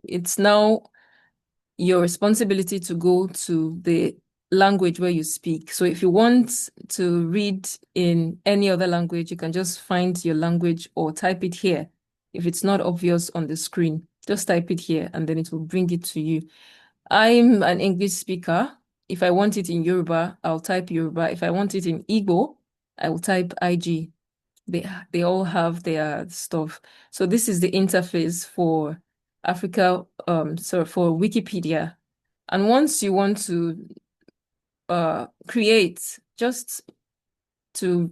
it's now your responsibility to go to the language where you speak. So if you want to read in any other language, you can just find your language or type it here. If it's not obvious on the screen, just type it here and then it will bring it to you. I'm an English speaker. If I want it in Yoruba, I'll type Yoruba. If I want it in Igbo, I will type IG. They all have their stuff. So this is the interface for Africa, for Wikipedia. And once you want to create, just to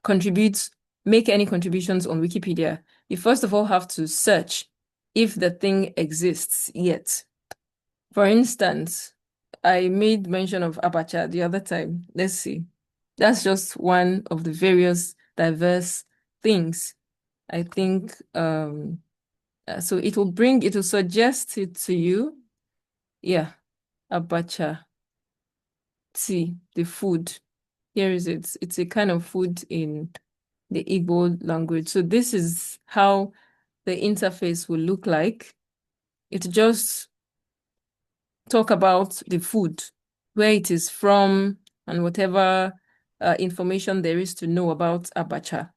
contribute, make any contributions on Wikipedia, you first of all have to search if the thing exists yet. For instance, I made mention of Abacha the other time. Let's see. That's just one of the various diverse things. I think so it will suggest it to you. Yeah, Abacha. See the food. Here is it. It's a kind of food in the Igbo language. So this is how the interface will look like. It just talk about the food, where it is from, and whatever information there is to know about Abacha.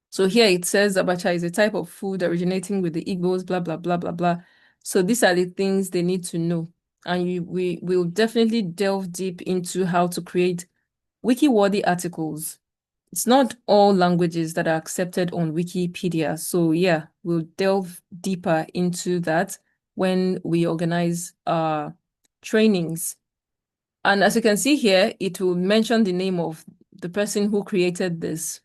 So here it says Abacha is a type of food originating with the Igbos, blah, blah, blah, blah, blah. So these are the things they need to know. And we will definitely delve deep into how to create wiki-worthy articles. It's not all languages that are accepted on Wikipedia. So yeah, we'll delve deeper into that when we organize our trainings. And as you can see here, it will mention the name of the person who created this.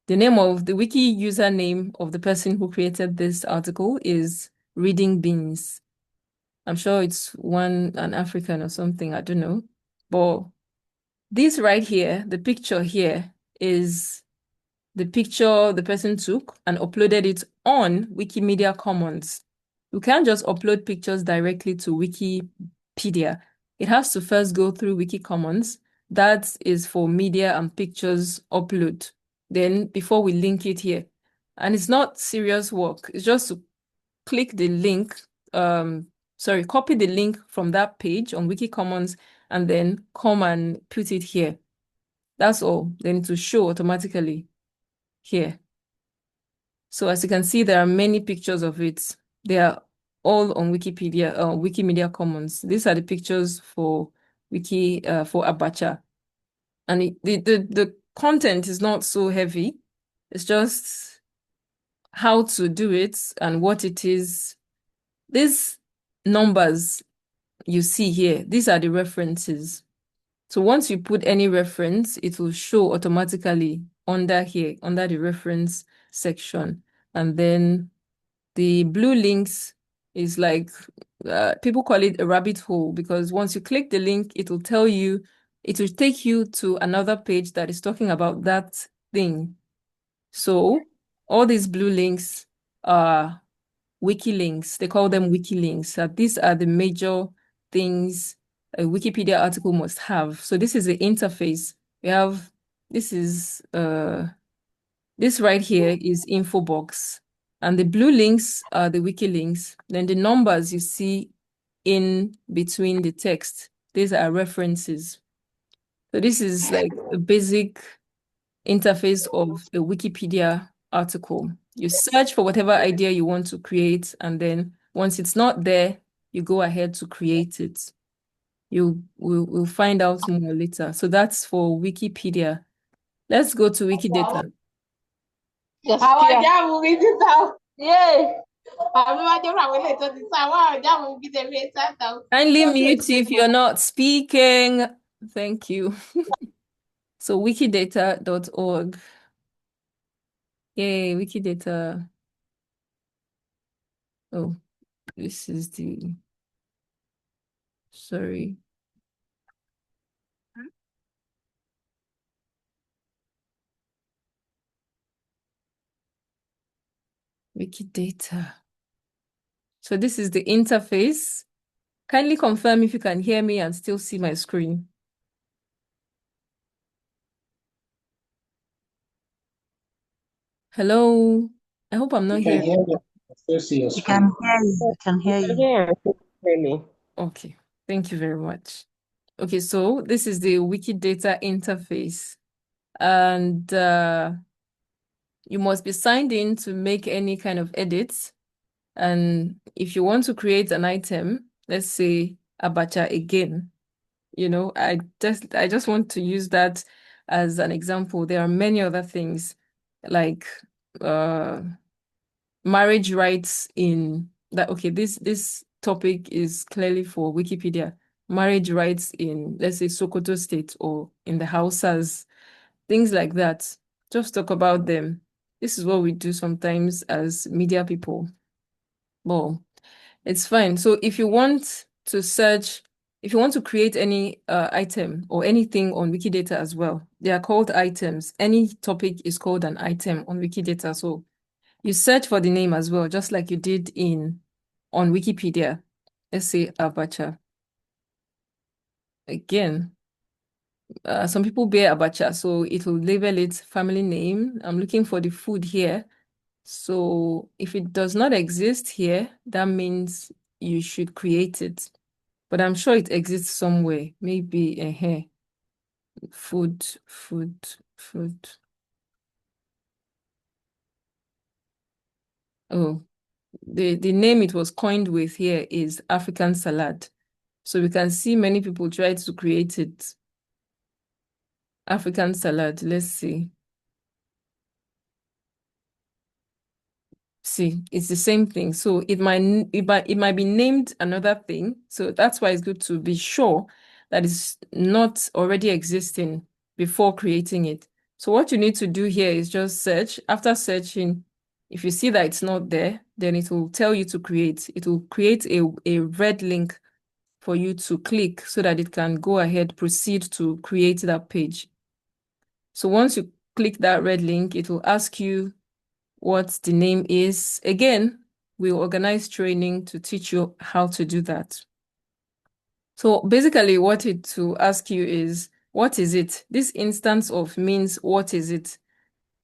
The name of the wiki username of the person who created this article is Reading Beans. I'm sure it's an African or something, I don't know. But this right here, the picture here, is the picture the person took and uploaded it on Wikimedia Commons. You can't just upload pictures directly to Wikipedia. It has to first go through Wiki Commons. That is for media and pictures upload. Then before we link it here. And it's not serious work. It's just to click the link, copy the link from that page on Wiki Commons and then come and put it here. That's all. Then it will show automatically here. So as you can see, there are many pictures of it. They are all on Wikipedia, Wikimedia Commons. These are the pictures for for Abacha. And the content is not so heavy. It's just how to do it and what it is. These numbers you see here, these are the references. So once you put any reference, it will show automatically under here, under the reference section. And then the blue links is like, people call it a rabbit hole, because once you click the link, it will tell you, it will take you to another page that is talking about that thing. So all these blue links are wiki links. They call them wiki links. These are the major things a Wikipedia article must have. So this is the interface. We have, this right here is info box. And the blue links are the wiki links. Then the numbers you see in between the text. These are references. So this is like a basic interface of a Wikipedia article. You search for whatever idea you want to create, and then once it's not there, you go ahead to create it. We'll find out more later. So that's for Wikipedia. Let's go to Wikidata. Yes, Kindly mute if you're not speaking. Thank you. So wikidata.org. Yay, Wikidata. Oh, this is the, sorry. Wikidata. So this is the interface. Kindly confirm if you can hear me and still see my screen. Hello. I hope I'm not We can here. hear you. Still see your we screen. can hear you. We can hear you. Really. Okay. Thank you very much. Okay, so this is the Wikidata interface. And you must be signed in to make any kind of edits. And if you want to create an item, let's say abacha again, I just want to use that as an example. There are many other things like marriage rights in that. Okay, this topic is clearly for Wikipedia. Marriage rights in, let's say, Sokoto State or in the Hausas, things like that. Just talk about them. This is what we do sometimes as media people. Well, it's fine. So if you want to search, if you want to create any item or anything on Wikidata as well, they are called items. Any topic is called an item on Wikidata. So you search for the name as well, just like you did on Wikipedia. Let's say abacha. Again, some people bear abacha, so it will label it family name. I'm looking for the food here. So if it does not exist here, that means you should create it. But I'm sure it exists somewhere. Maybe food. Oh, the name it was coined with here is African salad. So we can see many people try to create it. African salad. Let's see. See, it's the same thing. So it might be named another thing. So that's why it's good to be sure that it's not already existing before creating it. So what you need to do here is just search. After searching, if you see that it's not there, then it will tell you to create. It will create a red link for you to click so that it can go ahead, proceed to create that page. So once you click that red link, it will ask you what the name is. Again, we'll organize training to teach you how to do that. So basically what it will ask you is, what is it? This instance of means, what is it?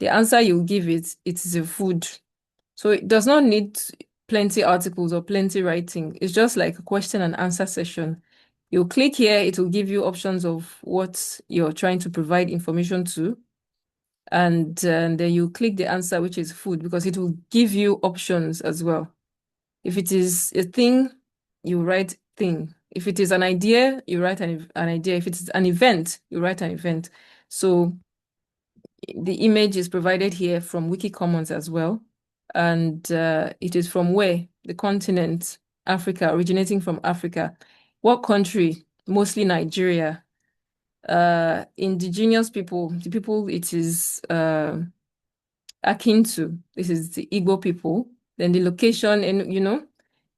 The answer you give it is a food. So it does not need plenty articles or plenty writing. It's just like a question and answer session. You click here, it will give you options of what you're trying to provide information to. And then you click the answer, which is food, because it will give you options as well. If it is a thing, you write thing. If it is an idea, you write an idea. If it is an event, you write an event. So the image is provided here from Wiki Commons as well. And it is from where? The continent, Africa, originating from Africa. What country? Mostly Nigeria. Indigenous people, the people it is akin to, this is the Igbo people. Then the location, and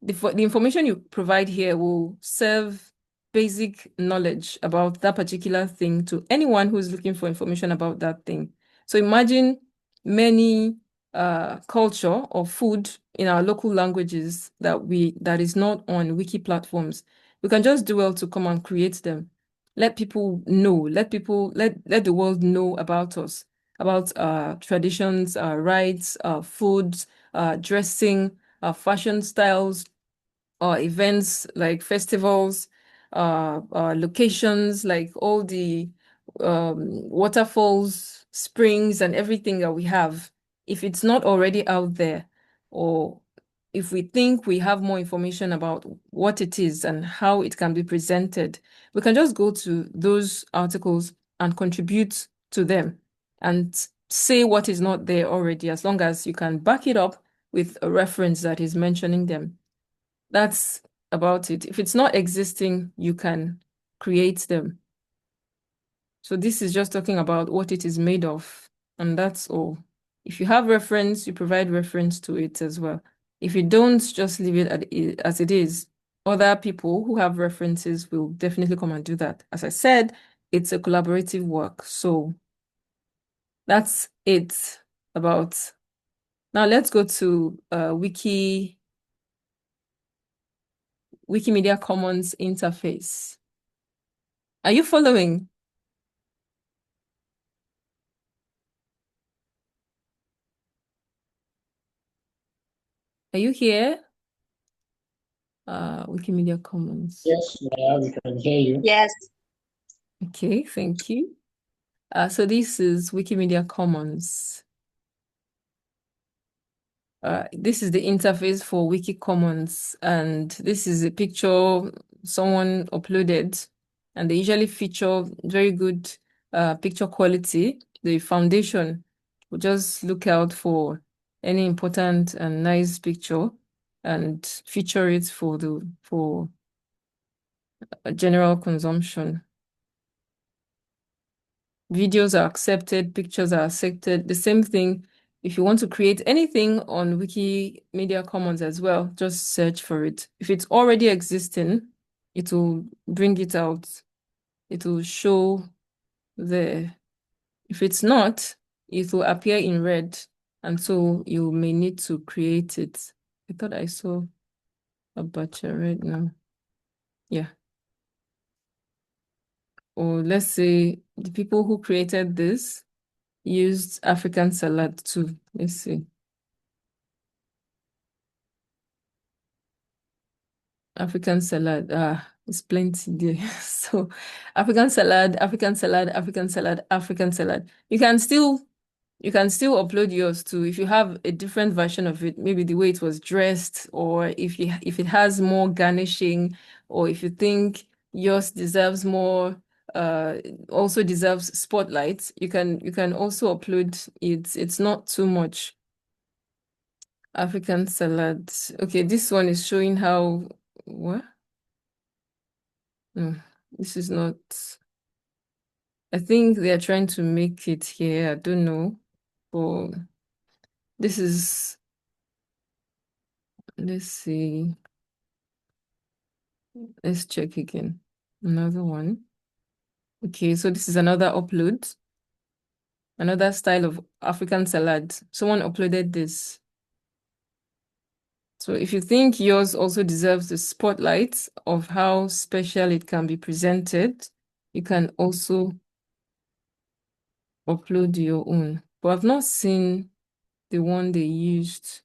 the information you provide here will serve basic knowledge about that particular thing to anyone who's looking for information about that thing. So imagine many culture or food in our local languages that is not on wiki platforms. We can just do well to come and create them. Let people know, let the world know about us, about traditions, rights, foods, dressing, fashion styles, events like festivals, locations like all the waterfalls, springs, and everything that we have, if it's not already out there, or if we think we have more information about what it is and how it can be presented, we can just go to those articles and contribute to them and say what is not there already, as long as you can back it up with a reference that is mentioning them. That's about it. If it's not existing, you can create them. So this is just talking about what it is made of, and that's all. If you have reference, you provide reference to it as well. If you don't, just leave it as it is. Other people who have references will definitely come and do that. As I said, it's a collaborative work. So that's it about. Now let's go to Wikimedia Commons interface. Are you following? Are you here? Wikimedia Commons. Yes, we can hear you. Yes. Okay, thank you. So this is Wikimedia Commons. This is the interface for Wiki Commons, and this is a picture someone uploaded, and they usually feature very good picture quality. The foundation will just look out for any important and nice picture and feature it for general consumption. Videos are accepted, pictures are accepted. The same thing, if you want to create anything on Wikimedia Commons as well, just search for it. If it's already existing, it will bring it out. It will show there. If it's not, it will appear in red, and so you may need to create it. I thought I saw a butcher right now. Yeah. Or let's say the people who created this used African salad too. Let's see. African salad. It's plenty there. So African salad, African salad, African salad, African salad. You can still upload yours too if you have a different version of it, maybe the way it was dressed, or if it has more garnishing, or if you think yours deserves more, also deserves spotlight, you can also upload it. It's not too much. African salad. Okay, this one is showing how what? No, this is not. I think they are trying to make it here. I don't know. But this is, let's see. Let's check again. Another one. Okay, so this is another upload. Another style of African salad. Someone uploaded this. So if you think yours also deserves the spotlight of how special it can be presented, you can also upload your own. But I've not seen the one they used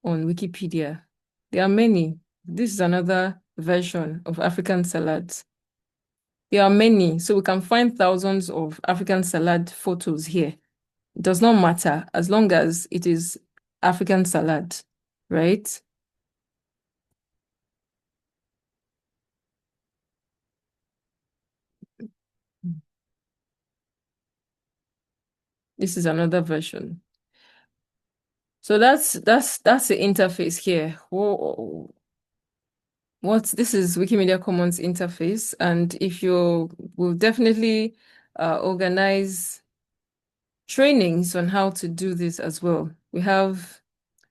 on Wikipedia. There are many. This is another version of African salads. There are many, so we can find thousands of African salad photos here. It does not matter as long as it is African salad, right? This is another version. So that's the interface here. Whoa. This is Wikimedia Commons interface, and if we'll definitely organize trainings on how to do this as well. We have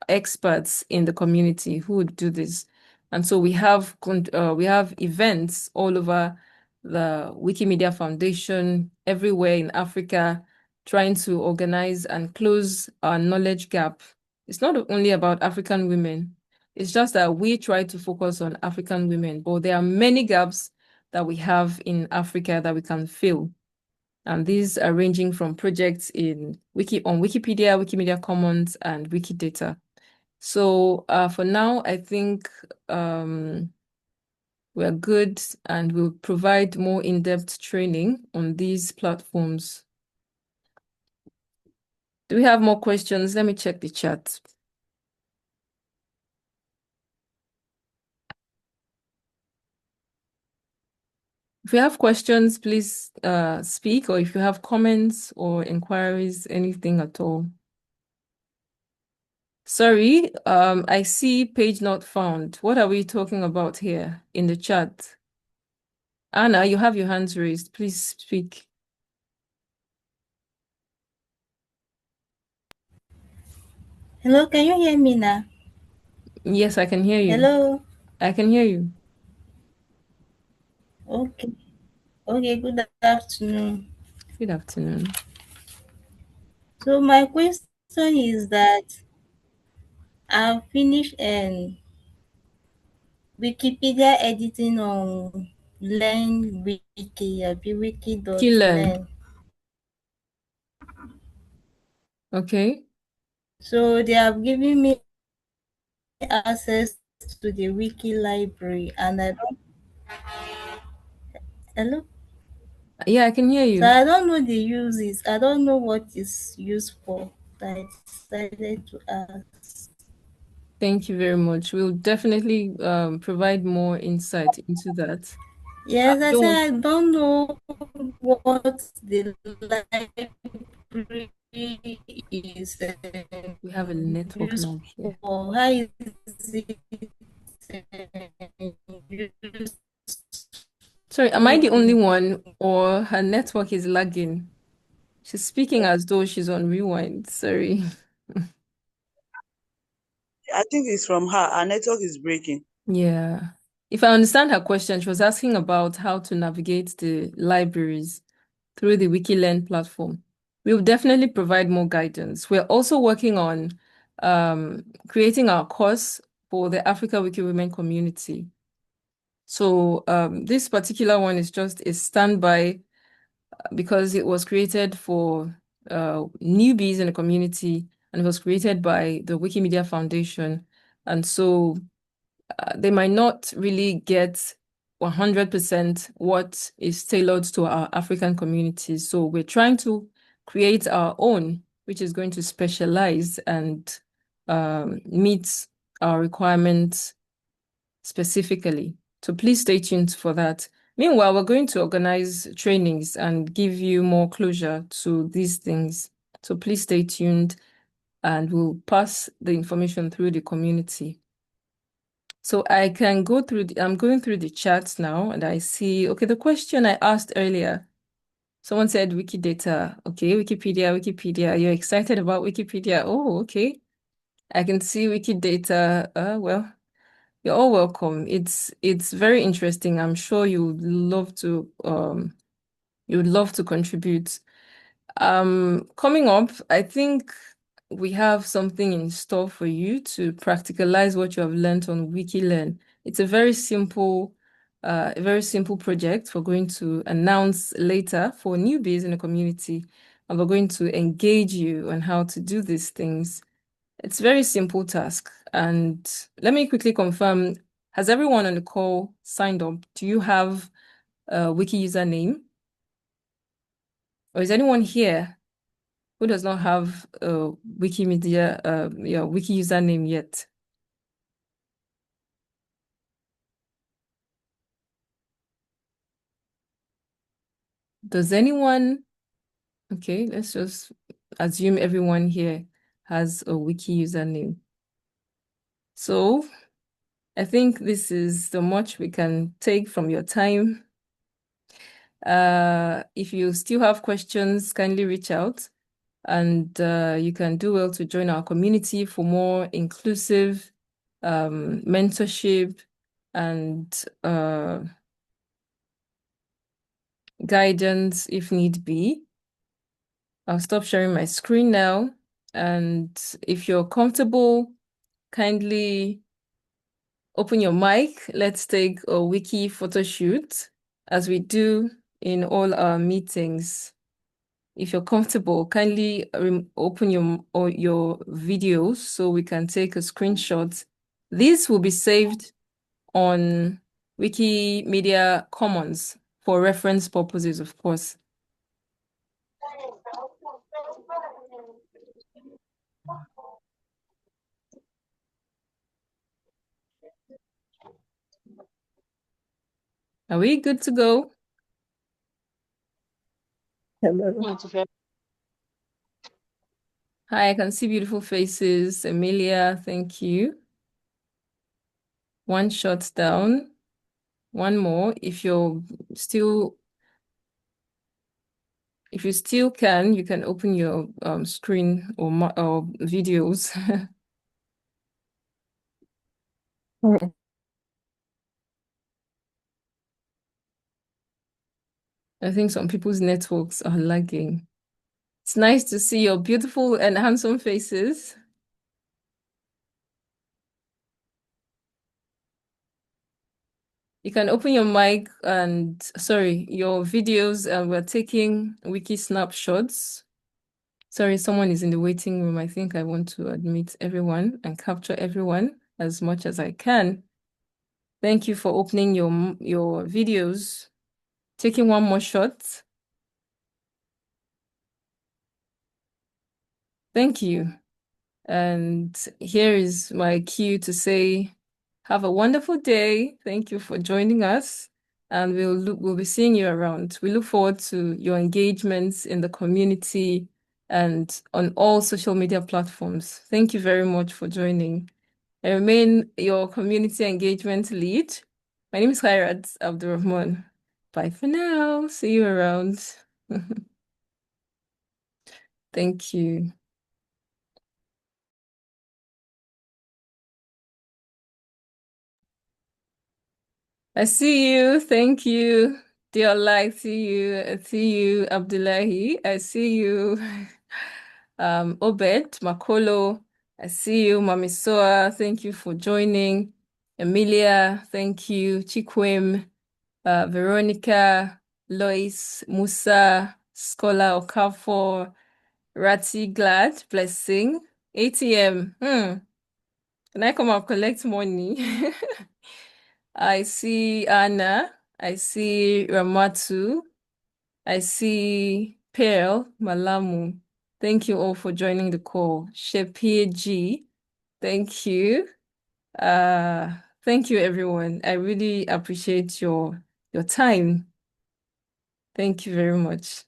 experts in the community who would do this, and so we have events all over the Wikimedia Foundation everywhere in Africa, trying to organize and close our knowledge gap. It's not only about African women. It's just that we try to focus on African women, but there are many gaps that we have in Africa that we can fill. And these are ranging from projects on Wikipedia, Wikimedia Commons, and Wikidata. So for now, I think we're good, and we'll provide more in-depth training on these platforms. Do we have more questions? Let me check the chat. If you have questions, please speak, or if you have comments or inquiries, anything at all. Sorry, I see page not found. What are we talking about here in the chat? Anna, you have your hands raised. Please speak. Hello, can you hear me now? Yes, I can hear you. Hello. I can hear you. Okay. Okay, good afternoon. Good afternoon. So my question is that I've finished Wikipedia editing on Learn Wiki, Learn. wiki.learn. Okay. So they have given me access to the wiki library, and I don't. Hello. Yeah, I can hear So you. I don't know the uses. I don't know what is used for. I decided to ask. Thank you very much. We'll definitely provide more insight into that. Yes, I Don't said want- I don't know what the library is We have a network used lag here. for. How is it used Sorry, am I the only one, or her network is lagging? She's speaking as though she's on rewind. Sorry. I think it's from her. Our network is breaking. Yeah. If I understand her question, she was asking about how to navigate the libraries through the WikiLearn platform. We will definitely provide more guidance. We're also working on creating our course for the Africa Wiki Women Community. So this particular one is just a standby because it was created for newbies in the community, and it was created by the Wikimedia Foundation. And so they might not really get 100% what is tailored to our African communities. So we're trying to create our own, which is going to specialize and meet our requirements specifically. So please stay tuned for that. Meanwhile, we're going to organize trainings and give you more closure to these things. So please stay tuned, and we'll pass the information through the community. So I can go through, I'm going through the chats now, and I see, okay, the question I asked earlier, someone said Wikidata. Okay, Wikipedia. You're excited about Wikipedia? Oh, okay. I can see Wikidata. Well, you're all welcome. It's very interesting. I'm sure you'd love to contribute. Coming up, I think we have something in store for you to practicalize what you have learned on WikiLearn. It's a very simple project we're going to announce later for newbies in the community, and we're going to engage you on how to do these things. It's a very simple task. And let me quickly confirm, has everyone on the call signed up? Do you have a wiki username? Or is anyone here who does not have a Wikimedia, wiki username yet? Does anyone? Okay, let's just assume everyone here has a wiki username. So I think this is the much we can take from your time. If you still have questions, kindly reach out, and you can do well to join our community for more inclusive mentorship and guidance if need be. I'll stop sharing my screen now, and if you're comfortable, kindly open your mic. Let's take a wiki photo shoot as we do in all our meetings. if you're comfortable, kindly open your videos so we can take a screenshot. This will be saved on Wikimedia Commons for reference purposes, of course. Are we good to go? Hello. Hi, I can see beautiful faces. Emilia, thank you. One shot down. One more. If you still can, you can open your screen or videos. I think some people's networks are lagging. It's nice to see your beautiful and handsome faces. You can open your mic and, sorry, your videos, and we're taking wiki snapshots. Sorry, someone is in the waiting room. I think I want to admit everyone and capture everyone as much as I can. Thank you for opening your videos. Taking one more shot. Thank you. And here is my cue to say, have a wonderful day. Thank you for joining us. And we'll be seeing you around. We look forward to your engagements in the community and on all social media platforms. Thank you very much for joining. I remain your community engagement lead. My name is Khairat Abdurrahman. Bye for now. See you around. Thank you. I see you. Thank you. Dear Allah, I see you, Abdullahi. I see you, Obed, Makolo. I see you, Mamisoa. Thank you for joining. Emilia, thank you. Chikwem, Veronica, Lois, Musa, Scholar Okafor, Rati, Glad, Blessing, ATM. Can I come and collect money? I see Anna. I see Ramatu. I see Pearl Malamu. Thank you all for joining the call. Shepie G. Thank you. Thank you, everyone. I really appreciate your time. Thank you very much.